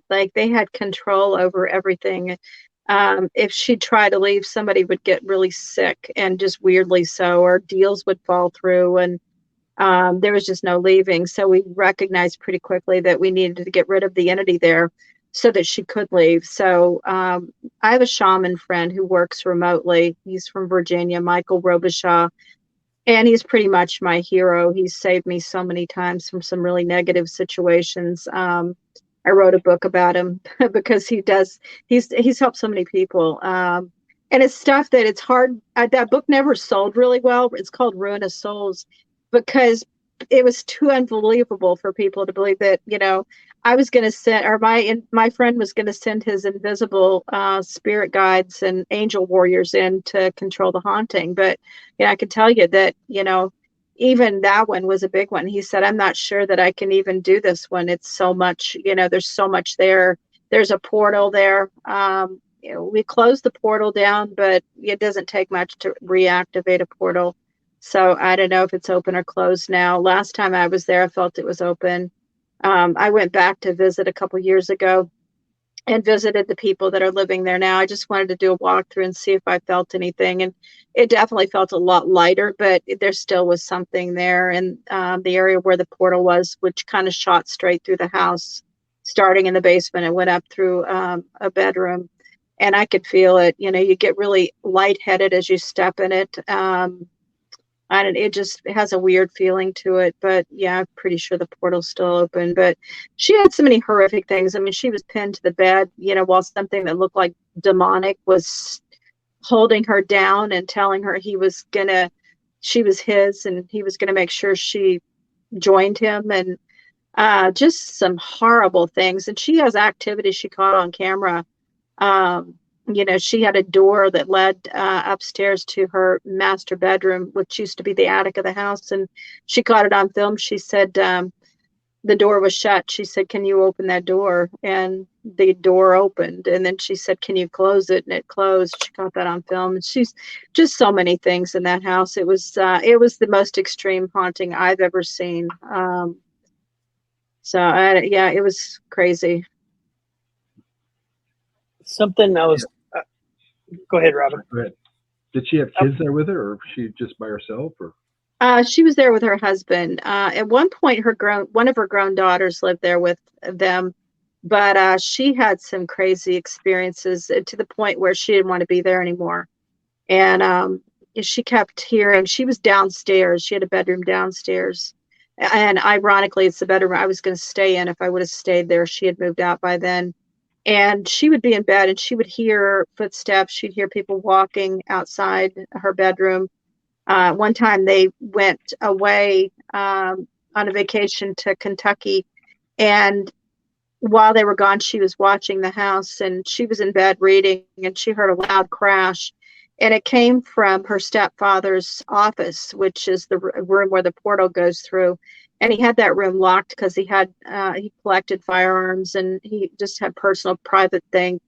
[SPEAKER 3] They had control over everything. If she tried to leave, somebody would get really sick, and just weirdly so, or deals would fall through, and there was just no leaving. So we recognized pretty quickly that we needed to get rid of the entity there so that she could leave. So I have a shaman friend who works remotely. He's from Virginia, Michael Robichaud, and he's pretty much my hero. He's saved me so many times from some really negative situations. I wrote a book about him because he's helped so many people. And it's stuff that it's hard. That book never sold really well. It's called Ruinous Souls, because it was too unbelievable for people to believe that, I was going to send, or my friend was going to send his invisible spirit guides and angel warriors in to control the haunting. But, I can tell you that, even that one was a big one. He said, "I'm not sure that I can even do this one. It's so much, there's so much there. There's a portal there. We closed the portal down, but it doesn't take much to reactivate a portal. So I don't know if it's open or closed now. Last time I was there, I felt it was open. I went back to visit a couple years ago and visited the people that are living there now. I just wanted to do a walkthrough and see if I felt anything. And it definitely felt a lot lighter, but there still was something there. And the area where the portal was, which kind of shot straight through the house, starting in the basement and went up through a bedroom. and I could feel it. You know, you get really lightheaded as you step in it. And it just has a weird feeling to it. But yeah, I'm pretty sure the portal's still open. But she had so many horrific things. I mean, she was pinned to the bed, you know, while something that looked like demonic was holding her down and telling her she was his, and he was gonna make sure she joined him, and just some horrible things. And she has activity she caught on camera. Um, you know, she had a door that led upstairs to her master bedroom, which used to be the attic of the house. And she caught it on film. She said the door was shut. She said, "Can you open that door?" And the door opened. And then she said, "Can you close it?" And it closed. She caught that on film. And she's just so many things in that house. It was the most extreme haunting I've ever seen. Yeah, it was crazy.
[SPEAKER 2] Something I was. Go ahead, Robin.
[SPEAKER 1] Go ahead. Did she have kids there with her, or was she just by herself? Or
[SPEAKER 3] she was there with her husband. At one point, one of her grown daughters lived there with them, but she had some crazy experiences to the point where she didn't want to be there anymore. And she kept hearing. She was downstairs. She had a bedroom downstairs, and ironically, it's the bedroom I was going to stay in if I would have stayed there. She had moved out by then. And she would be in bed and she would hear footsteps. She'd hear people walking outside her bedroom. One time they went away on a vacation to Kentucky. And while they were gone, she was watching the house and she was in bed reading, and she heard a loud crash. And it came from her stepfather's office, which is the room where the portal goes through. And he had that room locked because he collected firearms, and he just had personal private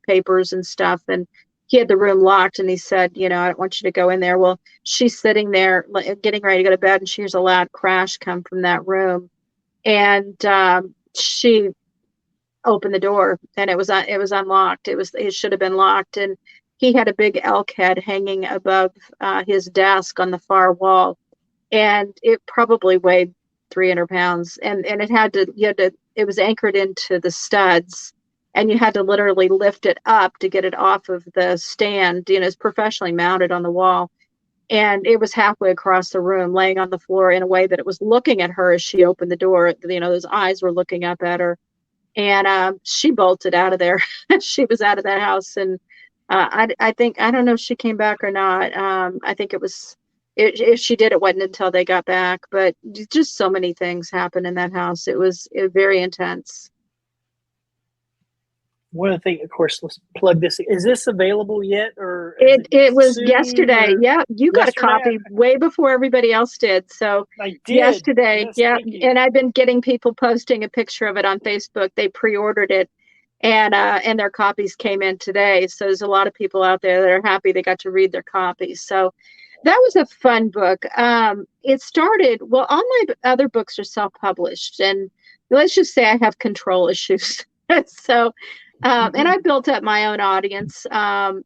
[SPEAKER 3] papers and stuff. And he had the room locked, and he said, "You know, I don't want you to go in there." Well, she's sitting there getting ready to go to bed, and she hears a loud crash come from that room. And she opened the door, and it was unlocked. It should have been locked. And he had a big elk head hanging above his desk on the far wall, and it probably weighed 300 pounds, and it was anchored into the studs, and you had to literally lift it up to get it off of the stand. You know, it's professionally mounted on the wall, and it was halfway across the room, laying on the floor in a way that it was looking at her as she opened the door. You know, those eyes were looking up at her, and she bolted out of there. She was out of that house, and I think, I don't know if she came back or not. I think if she did, it wasn't until they got back. But just so many things happened in that house. It was very intense.
[SPEAKER 2] One of the things, of course, let's plug this. Is this available yet, or
[SPEAKER 3] it was yesterday? Yeah, you got a copy way before everybody else did. So
[SPEAKER 2] I did
[SPEAKER 3] yesterday. Yes, yeah, and I've been getting people posting a picture of it on Facebook. They pre-ordered it, and their copies came in today. So there's a lot of people out there that are happy they got to read their copies. So that was a fun book. It started, well, all my other books are self-published, and let's just say I have control issues. So, and I built up my own audience,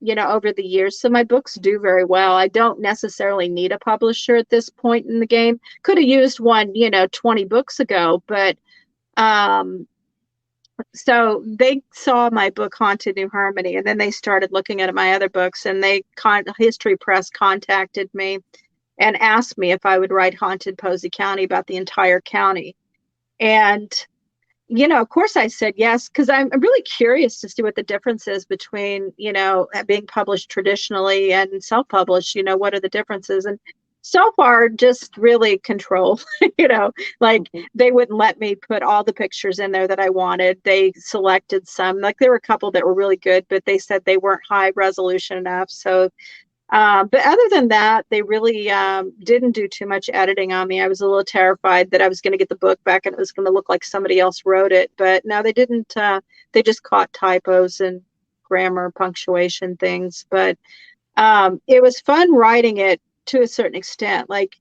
[SPEAKER 3] you know, over the years. So my books do very well. I don't necessarily need a publisher at this point in the game. Could have used one, you know, 20 books ago, but so they saw my book Haunted New Harmony, and then they started looking at my other books, and History Press contacted me and asked me if I would write Haunted Posey County, about the entire county. And, you know, of course I said yes, because I'm really curious to see what the difference is between, you know, being published traditionally and self-published. You know, what are the differences? And so far, just really control. You know, like they wouldn't let me put all the pictures in there that I wanted. They selected some, like there were a couple that were really good, but they said they weren't high resolution enough. So, but other than that, they really didn't do too much editing on me. I was a little terrified that I was going to get the book back and it was going to look like somebody else wrote it. But no, they didn't. They just caught typos and grammar, punctuation things. But it was fun writing it to a certain extent. Like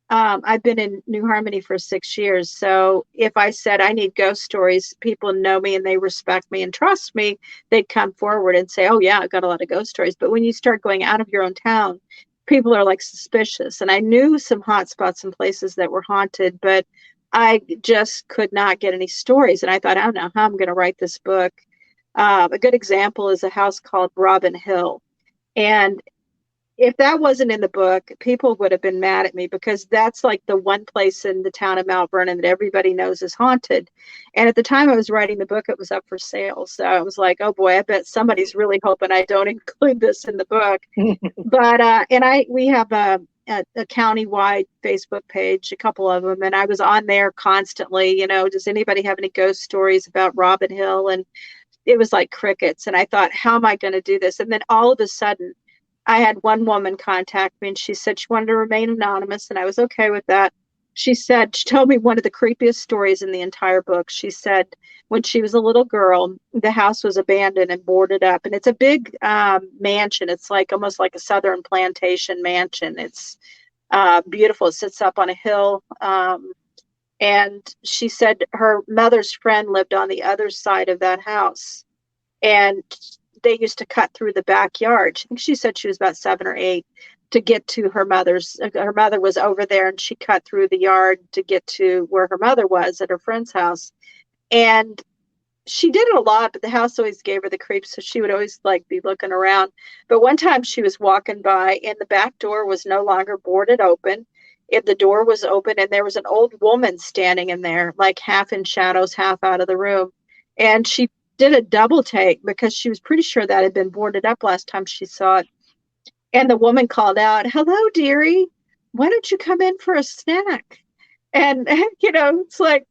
[SPEAKER 3] I've been in New Harmony for 6 years. So if I said I need ghost stories, people know me and they respect me and trust me, they'd come forward and say, "Oh yeah, I've got a lot of ghost stories." But when you start going out of your own town, people are like suspicious. And I knew some hot spots and places that were haunted, but I just could not get any stories. And I thought, I don't know how I'm going to write this book. A good example is a house called Robin Hill. And if that wasn't in the book, people would have been mad at me, because that's like the one place in the town of Mount Vernon that everybody knows is haunted. And at the time I was writing the book, it was up for sale. So I was like, oh boy, I bet somebody's really hoping I don't include this in the book. But we have a county-wide Facebook page, a couple of them, and I was on there constantly, does anybody have any ghost stories about Robin Hill? And it was like crickets. And I thought, how am I going to do this? And then all of a sudden, I had one woman contact me, and she said she wanted to remain anonymous, and I was okay with that. She told me one of the creepiest stories in the entire book. She said when she was a little girl, the house was abandoned and boarded up, and it's a big mansion. It's like almost like a Southern plantation mansion. It's beautiful. It sits up on a hill. And she said her mother's friend lived on the other side of that house, and they used to cut through the backyard. I think she said she was about 7 or 8 to get to her mother was over there, and she cut through the yard to get to where her mother was at her friend's house. And she did it a lot, but the house always gave her the creeps. So she would always like be looking around. But one time she was walking by, and the back door was no longer boarded open. The door was open, and there was an old woman standing in there, like half in shadows, half out of the room. And she did a double take because she was pretty sure that had been boarded up last time she saw it. And the woman called out, "Hello, dearie. Why don't you come in for a snack?" And it's like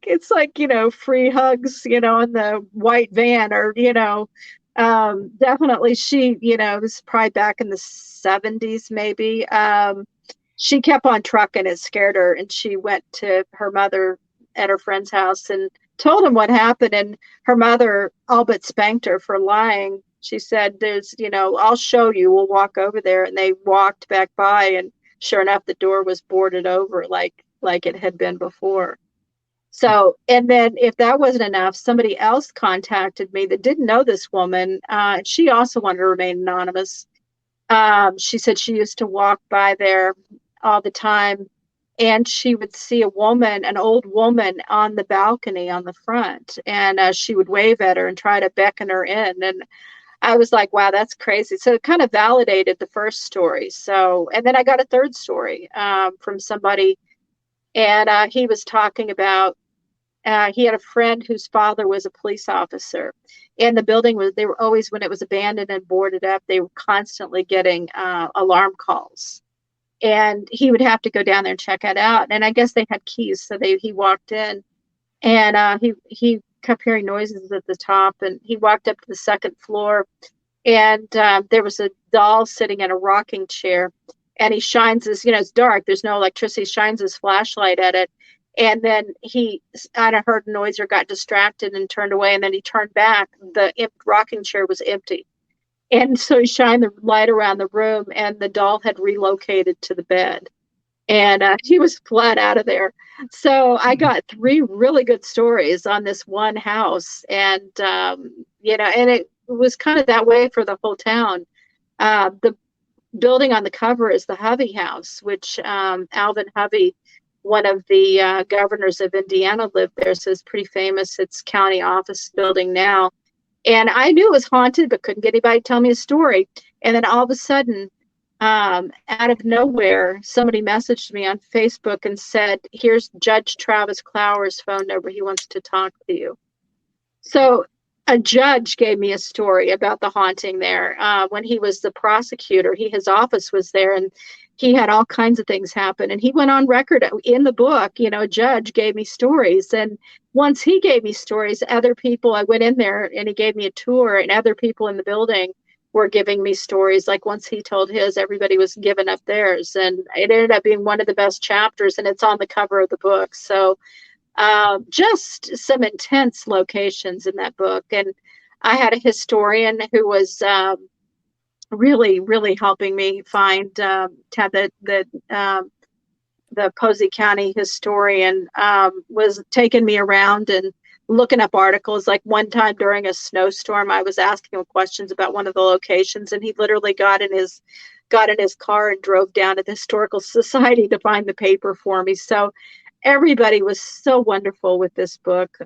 [SPEAKER 3] free hugs, in the white van, or definitely she, this is probably back in the 70s, maybe. She kept on trucking. It scared her, and she went to her mother at her friend's house and told him what happened, and her mother all but spanked her for lying. She said, I'll show you, we'll walk over there. And they walked back by, and sure enough, the door was boarded over like it had been before. So, and then if that wasn't enough, somebody else contacted me that didn't know this woman. She also wanted to remain anonymous. She said she used to walk by there all the time, and she would see an old woman on the balcony on the front, and she would wave at her and try to beckon her in. And I was like, wow, that's crazy. So it kind of validated the first story. So, and then I got a third story from somebody, and he was talking about, he had a friend whose father was a police officer, and the building they were always, when it was abandoned and boarded up, they were constantly getting alarm calls. And he would have to go down there and check it out. And I guess they had keys. So he walked in, and he kept hearing noises at the top, and he walked up to the second floor, and there was a doll sitting in a rocking chair, and he shines his, it's dark, there's no electricity, shines his flashlight at it. And then he kind of heard noise or got distracted and turned away. And then he turned back. The rocking chair was empty. And so he shined the light around the room, and the doll had relocated to the bed, and he was flat out of there. So I got 3 really good stories on this one house, and and it was kind of that way for the whole town. The building on the cover is the Hubby House, which Alvin Hubby, one of the governors of Indiana, lived there. So it's pretty famous. It's county office building now. And I knew it was haunted, but couldn't get anybody to tell me a story. And then all of a sudden, out of nowhere, somebody messaged me on Facebook and said, "Here's Judge Travis Clower's phone number. He wants to talk to you." So a judge gave me a story about the haunting there. When he was the prosecutor, his office was there, and he had all kinds of things happen. And he went on record in the book, a judge gave me stories. And once he gave me stories, other people, I went in there and he gave me a tour, and other people in the building were giving me stories. Like once he told his, everybody was giving up theirs. And it ended up being one of the best chapters, and it's on the cover of the book. So just some intense locations in that book. And I had a historian who was really, really helping me find the Posey County historian was taking me around and looking up articles. Like one time during a snowstorm, I was asking him questions about one of the locations, and he literally got in his car and drove down to the Historical Society to find the paper for me. So everybody was so wonderful with this book.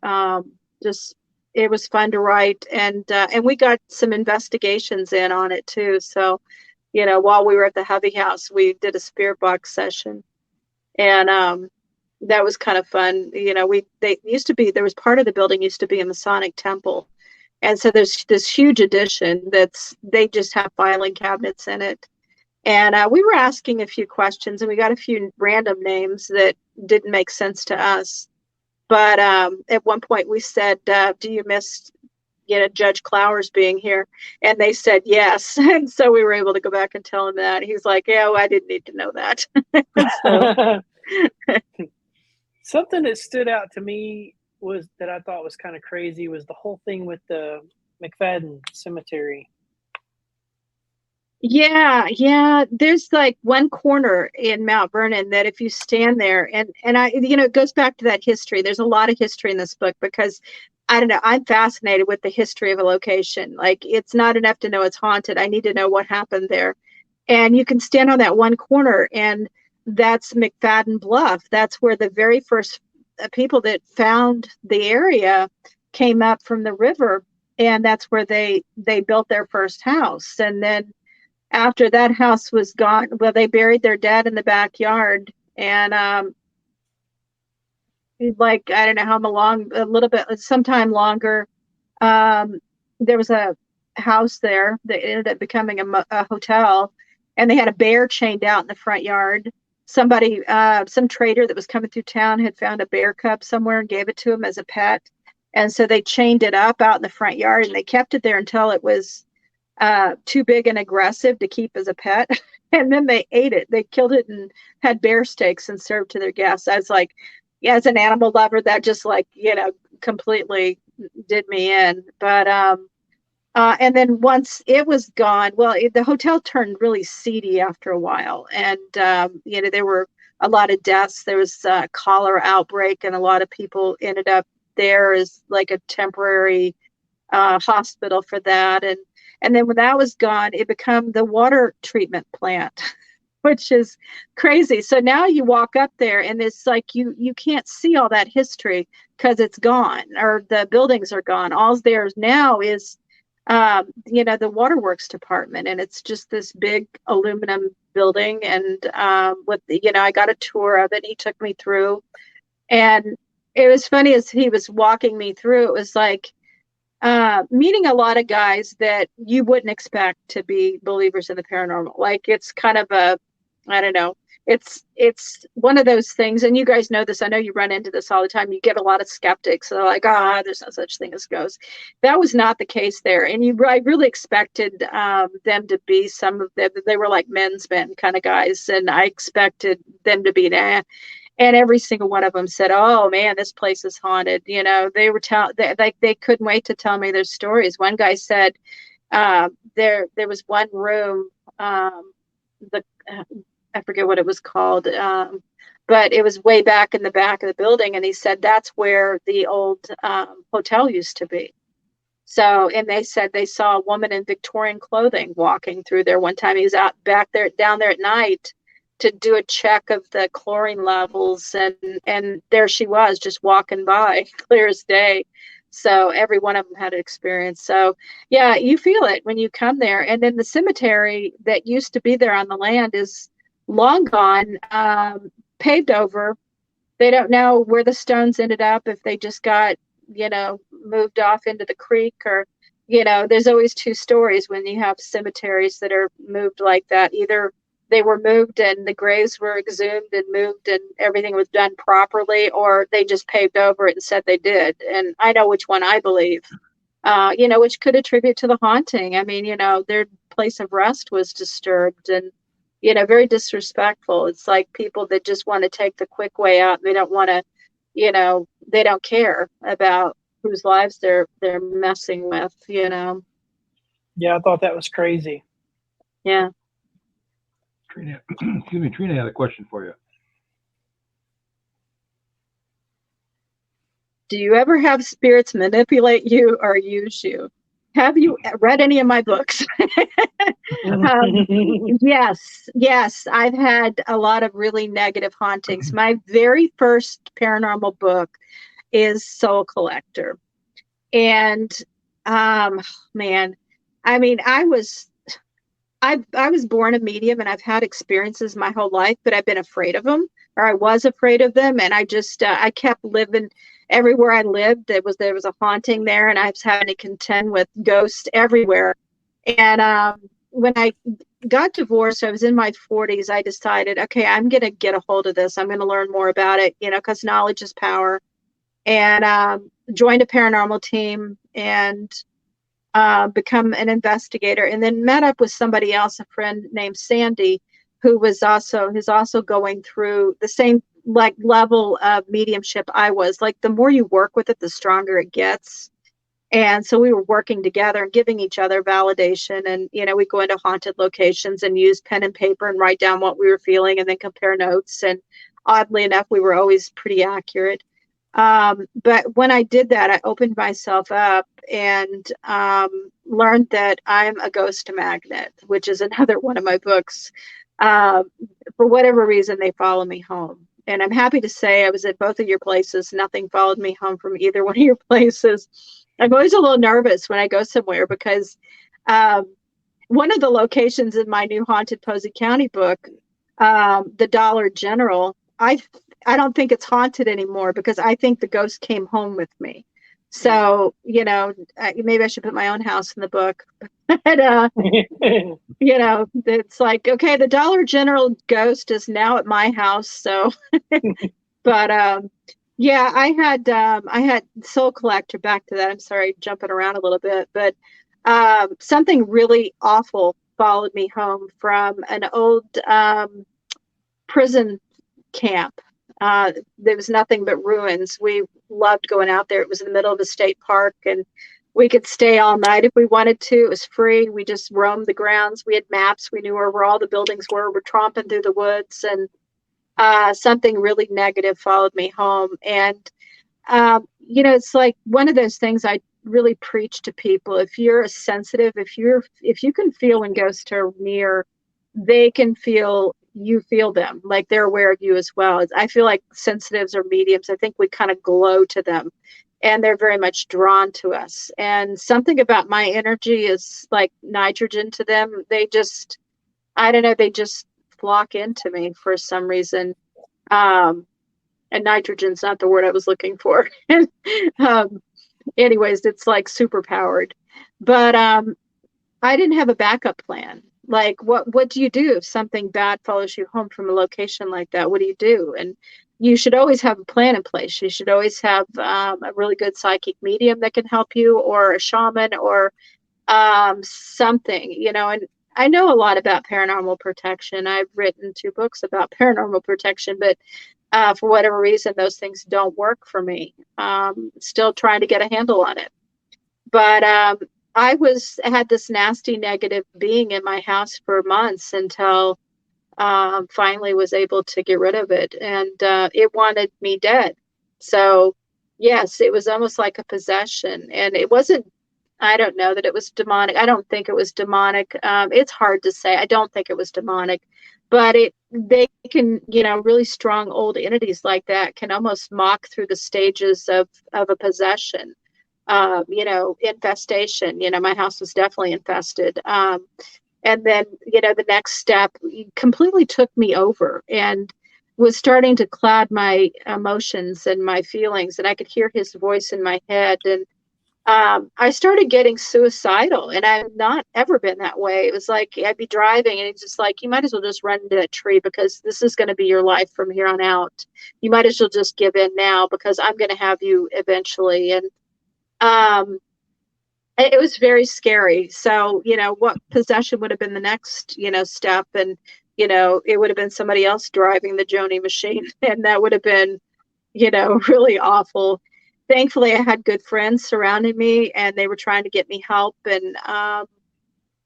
[SPEAKER 3] it was fun to write, and we got some investigations in on it too. So, while we were at the Hubby House, we did a spirit box session, and that was kind of fun. There was part of the building used to be a Masonic temple, and so there's this huge addition they just have filing cabinets in it. And we were asking a few questions, and we got a few random names that didn't make sense to us. But at one point we said, do you miss, Judge Clowers being here? And they said yes. And so we were able to go back and tell him that. He's like, yeah, well, I didn't need to know that.
[SPEAKER 2] Something that stood out to me was that I thought was kind of crazy was the whole thing with the McFadden Cemetery.
[SPEAKER 3] Yeah. There's like one corner in Mount Vernon that if you stand there and it goes back to that history. There's a lot of history in this book because I don't know, I'm fascinated with the history of a location. Like, it's not enough to know it's haunted. I need to know what happened there. And you can stand on that one corner, and that's McFadden Bluff. That's where the very first people that found the area came up from the river, and that's where they built their first house. And then after that house was gone, well, they buried their dad in the backyard, and like, I don't know how long, a little bit, sometime longer, there was a house there that ended up becoming a hotel, and they had a bear chained out in the front yard. Somebody, some trader that was coming through town had found a bear cub somewhere and gave it to him as a pet. And so they chained it up out in the front yard, and they kept it there until it was too big and aggressive to keep as a pet. And then they ate it. They killed it and had bear steaks and served to their guests. I was like, yeah, as an animal lover, that just completely did me in. But and then once it was gone, the hotel turned really seedy after a while, and there were a lot of deaths. There was a cholera outbreak, and a lot of people ended up there as like a temporary hospital for that. And then when that was gone, it became the water treatment plant, which is crazy. So now you walk up there, and it's like you can't see all that history because it's gone, or the buildings are gone. All there now is the waterworks department, and it's just this big aluminum building. And I got a tour of it. He took me through, and it was funny as he was walking me through. It was like meeting a lot of guys that you wouldn't expect to be believers in the paranormal. Like, it's kind of I don't know. It's one of those things, and you guys know this. I know you run into this all the time. You get a lot of skeptics. They're like, there's no such thing as ghosts. That was not the case there. And I really expected them to be some of them. They were like men's men kind of guys, and I expected them to be nah. And every single one of them said, "Oh man, this place is haunted." They were they couldn't wait to tell me their stories. One guy said there was one room, I forget what it was called, but it was way back in the back of the building, and he said that's where the old hotel used to be. So, and they said they saw a woman in Victorian clothing walking through there one time. He was down there at night to do a check of the chlorine levels, and there she was, just walking by, clear as day. So every one of them had an experience. So yeah, you feel it when you come there. And then the cemetery that used to be there on the land is long gone, paved over. They don't know where the stones ended up, if they just got moved off into the creek, or there's always two stories when you have cemeteries that are moved like that. Either they were moved and the graves were exhumed and moved and everything was done properly, or they just paved over it and said they did. And I know which one I believe, which could attribute to the haunting. I mean, their place of rest was disturbed, and very disrespectful. It's like people that just want to take the quick way out. They don't want to, they don't care about whose lives they're messing with.
[SPEAKER 2] Yeah, I thought that was crazy.
[SPEAKER 3] Yeah.
[SPEAKER 1] Trina had a question for you.
[SPEAKER 3] Do you ever have spirits manipulate you or use you? Have you read any of my books? Yes. I've had a lot of really negative hauntings. My very first paranormal book is Soul Collector. And man, I mean, I was born a medium, and I've had experiences my whole life, but I've been afraid of them, or I was afraid of them. And I just, I kept living everywhere I lived. There was a haunting there, and I was having to contend with ghosts everywhere. And when I got divorced, I was in my 40s. I decided, okay, I'm going to get a hold of this. I'm going to learn more about it, because knowledge is power. And joined a paranormal team, and become an investigator, and then met up with somebody else, a friend named Sandy, who's also going through the same like level of mediumship I was. Like, the more you work with it, the stronger it gets. And so we were working together and giving each other validation. And, we go into haunted locations and use pen and paper and write down what we were feeling and then compare notes. And oddly enough, we were always pretty accurate. But when I did that, I opened myself up and learned that I'm a ghost magnet, which is another one of my books. For whatever reason, they follow me home. And I'm happy to say I was at both of your places. Nothing followed me home from either one of your places. I'm always a little nervous when I go somewhere because one of the locations in my new Haunted Posey County book, the Dollar General, I don't think it's haunted anymore because I think the ghost came home with me. So, maybe I should put my own house in the book. But, it's like, okay, the Dollar General ghost is now at my house. So, but, yeah, I had Soul Collector, back to that. I'm sorry, jumping around a little bit, but something really awful followed me home from an old prison camp. There was nothing but ruins. We loved going out there. It was in the middle of a state park, and we could stay all night if we wanted to. It was free. We just roamed the grounds. We had maps. We knew where all the buildings were. We're tromping through the woods, and something really negative followed me home. And, it's like one of those things I really preach to people. If you're a sensitive, if you can feel when ghosts are near, they can feel, you feel them, like they're aware of you as well. I feel like sensitives or mediums, I think we kind of glow to them, and they're very much drawn to us. And something about my energy is like nitrogen to them. They just, I don't know, they just flock into me for some reason. And nitrogen's not the word I was looking for. Anyways, it's like super powered. But I didn't have a backup plan. Like, what do you do if something bad follows you home from a location like that? What do you do? And you should always have a plan in place. You should always have a really good psychic medium that can help you, or a shaman, or something, and I know a lot about paranormal protection. I've written 2 books about paranormal protection, but for whatever reason, those things don't work for me. Still trying to get a handle on it. But I had this nasty negative being in my house for months until finally was able to get rid of it. And it wanted me dead. So yes, it was almost like a possession. And it wasn't, I don't know that it was demonic. I don't think it was demonic. It's hard to say. I don't think it was demonic, but they can, really strong old entities like that can almost mock through the stages of a possession. Infestation. My house was definitely infested. And then, the next step completely took me over and was starting to cloud my emotions and my feelings. And I could hear his voice in my head. And I started getting suicidal, and I've not ever been that way. It was like I'd be driving, and it's just like, you might as well just run into that tree because this is going to be your life from here on out. You might as well just give in now because I'm going to have you eventually. And it was very scary. So, what possession would have been the next, step? And, it would have been somebody else driving the Joni machine. And that would have been, really awful. Thankfully, I had good friends surrounding me, and they were trying to get me help. And,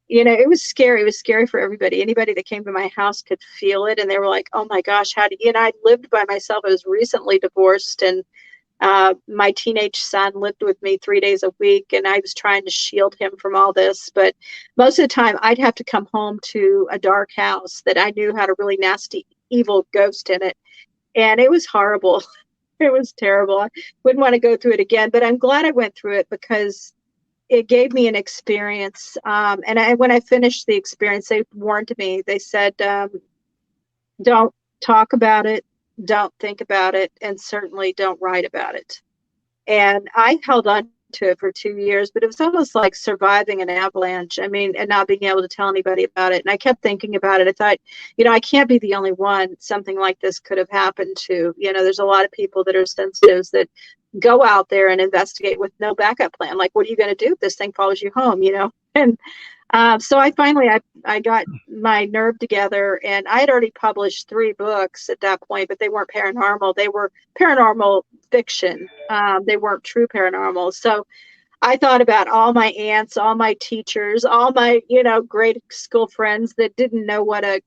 [SPEAKER 3] it was scary. It was scary for everybody. Anybody that came to my house could feel it. And they were like, oh my gosh, how do you, and I lived by myself. I was recently divorced, and my teenage son lived with me 3 days a week, and I was trying to shield him from all this. But most of the time I'd have to come home to a dark house that I knew had a really nasty, evil ghost in it. And it was horrible. It was terrible. I wouldn't want to go through it again, but I'm glad I went through it because it gave me an experience. When I finished the experience, they warned me. They said, don't talk about it, don't think about it, and certainly don't write about it. And I held on to it for 2 years, but it was almost like surviving an avalanche. I mean, and not being able to tell anybody about it. And I kept thinking about it. I thought, I can't be the only one something like this could have happened to. There's a lot of people that are sensitives that go out there and investigate with no backup plan. Like, what are you going to do if this thing follows you home, And so I finally, I got my nerve together, and I had already published 3 books at that point, but they weren't paranormal. They were paranormal fiction. They weren't true paranormal. So I thought about all my aunts, all my teachers, all my, grade school friends that didn't know what a,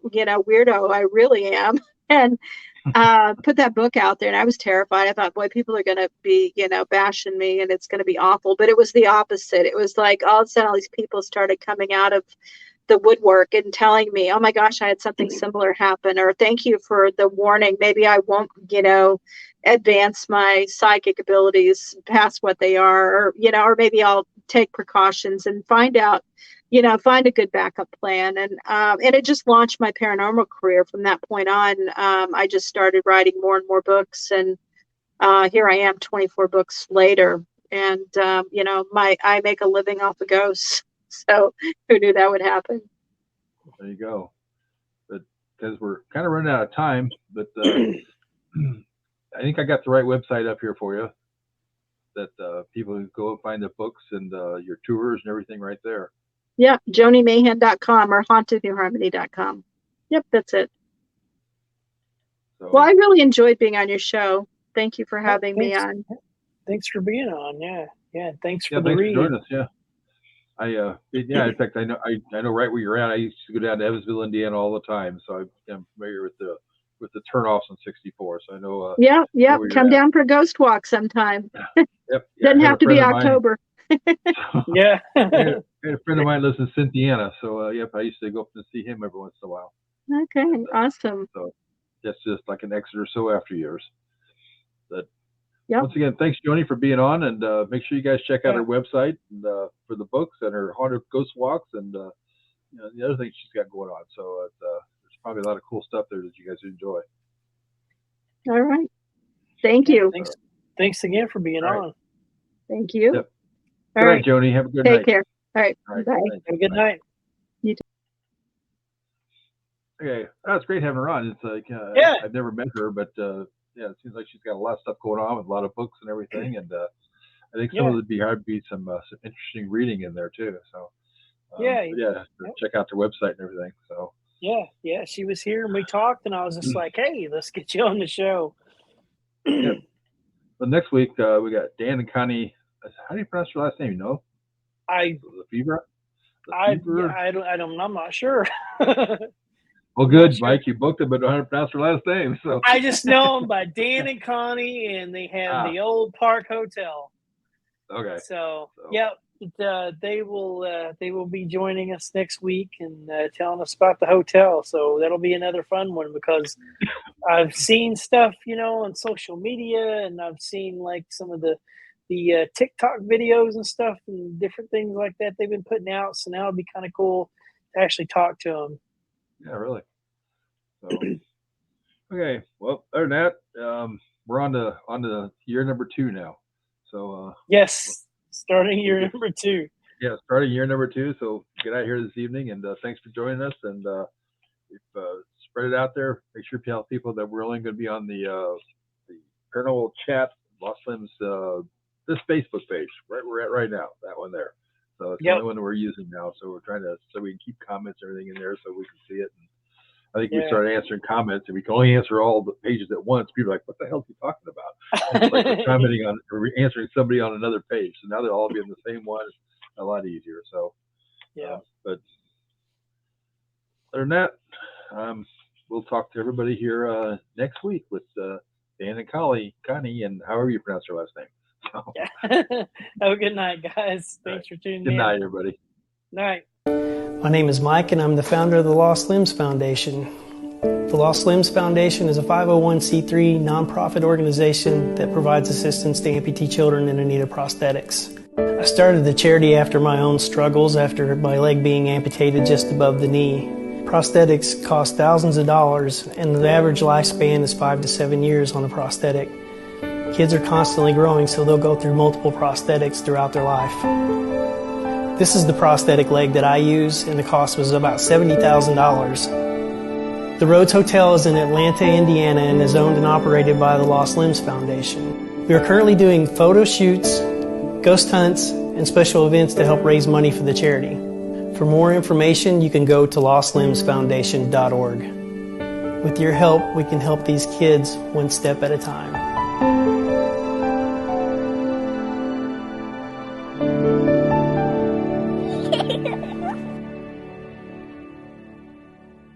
[SPEAKER 3] weirdo I really am. And put that book out there, and I was terrified. I thought, boy, people are going to be, bashing me, and it's going to be awful. But it was the opposite. It was like all of a sudden all these people started coming out of the woodwork and telling me, oh my gosh, I had something similar happen, or thank you for the warning. Maybe I won't, advance my psychic abilities past what they are, or maybe I'll take precautions and find out, find a good backup plan. And it just launched my paranormal career from that point on. I just started writing more and more books, and here I am 24 books later. And, I make a living off of ghosts. So who knew that would happen?
[SPEAKER 1] There you go. But because we're kind of running out of time, but I think I got the right website up here for you, that people can go and find the books and your tours and everything right there.
[SPEAKER 3] Yeah, JoniMayhan.com or hauntednewharmony.com. Yep, that's it. So, well, I really enjoyed being on your show. Thank you for having me on.
[SPEAKER 2] Thanks for being on. Yeah. Thanks for
[SPEAKER 1] the
[SPEAKER 2] read.
[SPEAKER 1] For joining us. Yeah. In fact, I know right where you're at. I used to go down to Evansville, Indiana all the time, so I'm familiar with the turnoffs in 64. So I know.
[SPEAKER 3] Yeah. Come down for a ghost walk sometime.
[SPEAKER 1] Yep.
[SPEAKER 3] Doesn't have to be October.
[SPEAKER 2] Yeah.
[SPEAKER 1] A friend of mine lives in Cynthiana, so I used to go up and see him every once in a while.
[SPEAKER 3] Okay, awesome.
[SPEAKER 1] So that's just like an exit or so after yours. But once again, thanks, Joni, for being on, and make sure you guys check out her website and, for the books and her haunted ghost walks and the other things she's got going on. So there's probably a lot of cool stuff there that you guys enjoy.
[SPEAKER 3] All right. Thank you.
[SPEAKER 2] Thanks again for being on.
[SPEAKER 3] Thank you.
[SPEAKER 1] Yep. All right, Joni. Have a good night.
[SPEAKER 3] Take care. All right. Bye.
[SPEAKER 2] Have a good night.
[SPEAKER 3] You too.
[SPEAKER 1] Okay. That's great having her on. It's like, I've never met her, but it seems like she's got a lot of stuff going on with a lot of books and everything. And I think some of it would be some interesting reading in there too. So, check out their website and everything. So,
[SPEAKER 2] yeah. She was here and we talked, and I was just like, hey, let's get you on the show.
[SPEAKER 1] Well, next week, we got Dan and Connie. How do you pronounce your last name? You know?
[SPEAKER 2] Lefevre? I'm not sure.
[SPEAKER 1] Well, good, Mike. You booked them, but don't pronounce their last name. So
[SPEAKER 2] I just know them by Dan and Connie, and they have the old Park Hotel.
[SPEAKER 1] Okay.
[SPEAKER 2] So they will be joining us next week and telling us about the hotel. So that'll be another fun one, because I've seen stuff, on social media, and I've seen like some of the TikTok videos and stuff and different things like that they've been putting out. So now it'd be kind of cool to actually talk to them.
[SPEAKER 1] Yeah, really. So, okay. Well, other than that, we're on to year number 2 now. So
[SPEAKER 2] yes, starting year number 2.
[SPEAKER 1] Yeah, starting year number 2. So get out here this evening, and thanks for joining us. And spread it out there. Make sure you tell people that we're only going to be on the Paranormal Chat Lost Limbs this Facebook page right we're at right now. That one there. So it's the only one that we're using now. So we're trying to we can keep comments and everything in there so we can see it. And I think we started answering comments, and we can only answer all the pages at once. People are like, what the hell is he talking about? It's like we're commenting on or answering somebody on another page. So now they'll all be in the same one. It's a lot easier. So but other than that, we'll talk to everybody here next week with Dan and Connie, and however you pronounce your last name. So.
[SPEAKER 2] Have a good night, guys. Thanks for tuning in.
[SPEAKER 1] Good night, everybody.
[SPEAKER 2] Night.
[SPEAKER 4] My name is Mike, and I'm the founder of the Lost Limbs Foundation. The Lost Limbs Foundation is a 501c3 nonprofit organization that provides assistance to amputee children in need of prosthetics. I started the charity after my own struggles after my leg being amputated just above the knee. Prosthetics cost thousands of dollars, and the average lifespan is 5 to 7 years on a prosthetic. Kids are constantly growing, so they'll go through multiple prosthetics throughout their life. This is the prosthetic leg that I use, and the cost was about $70,000. The Rhodes Hotel is in Atlanta, Indiana, and is owned and operated by the Lost Limbs Foundation. We are currently doing photo shoots, ghost hunts, and special events to help raise money for the charity. For more information, you can go to lostlimbsfoundation.org. With your help, we can help these kids one step at a time.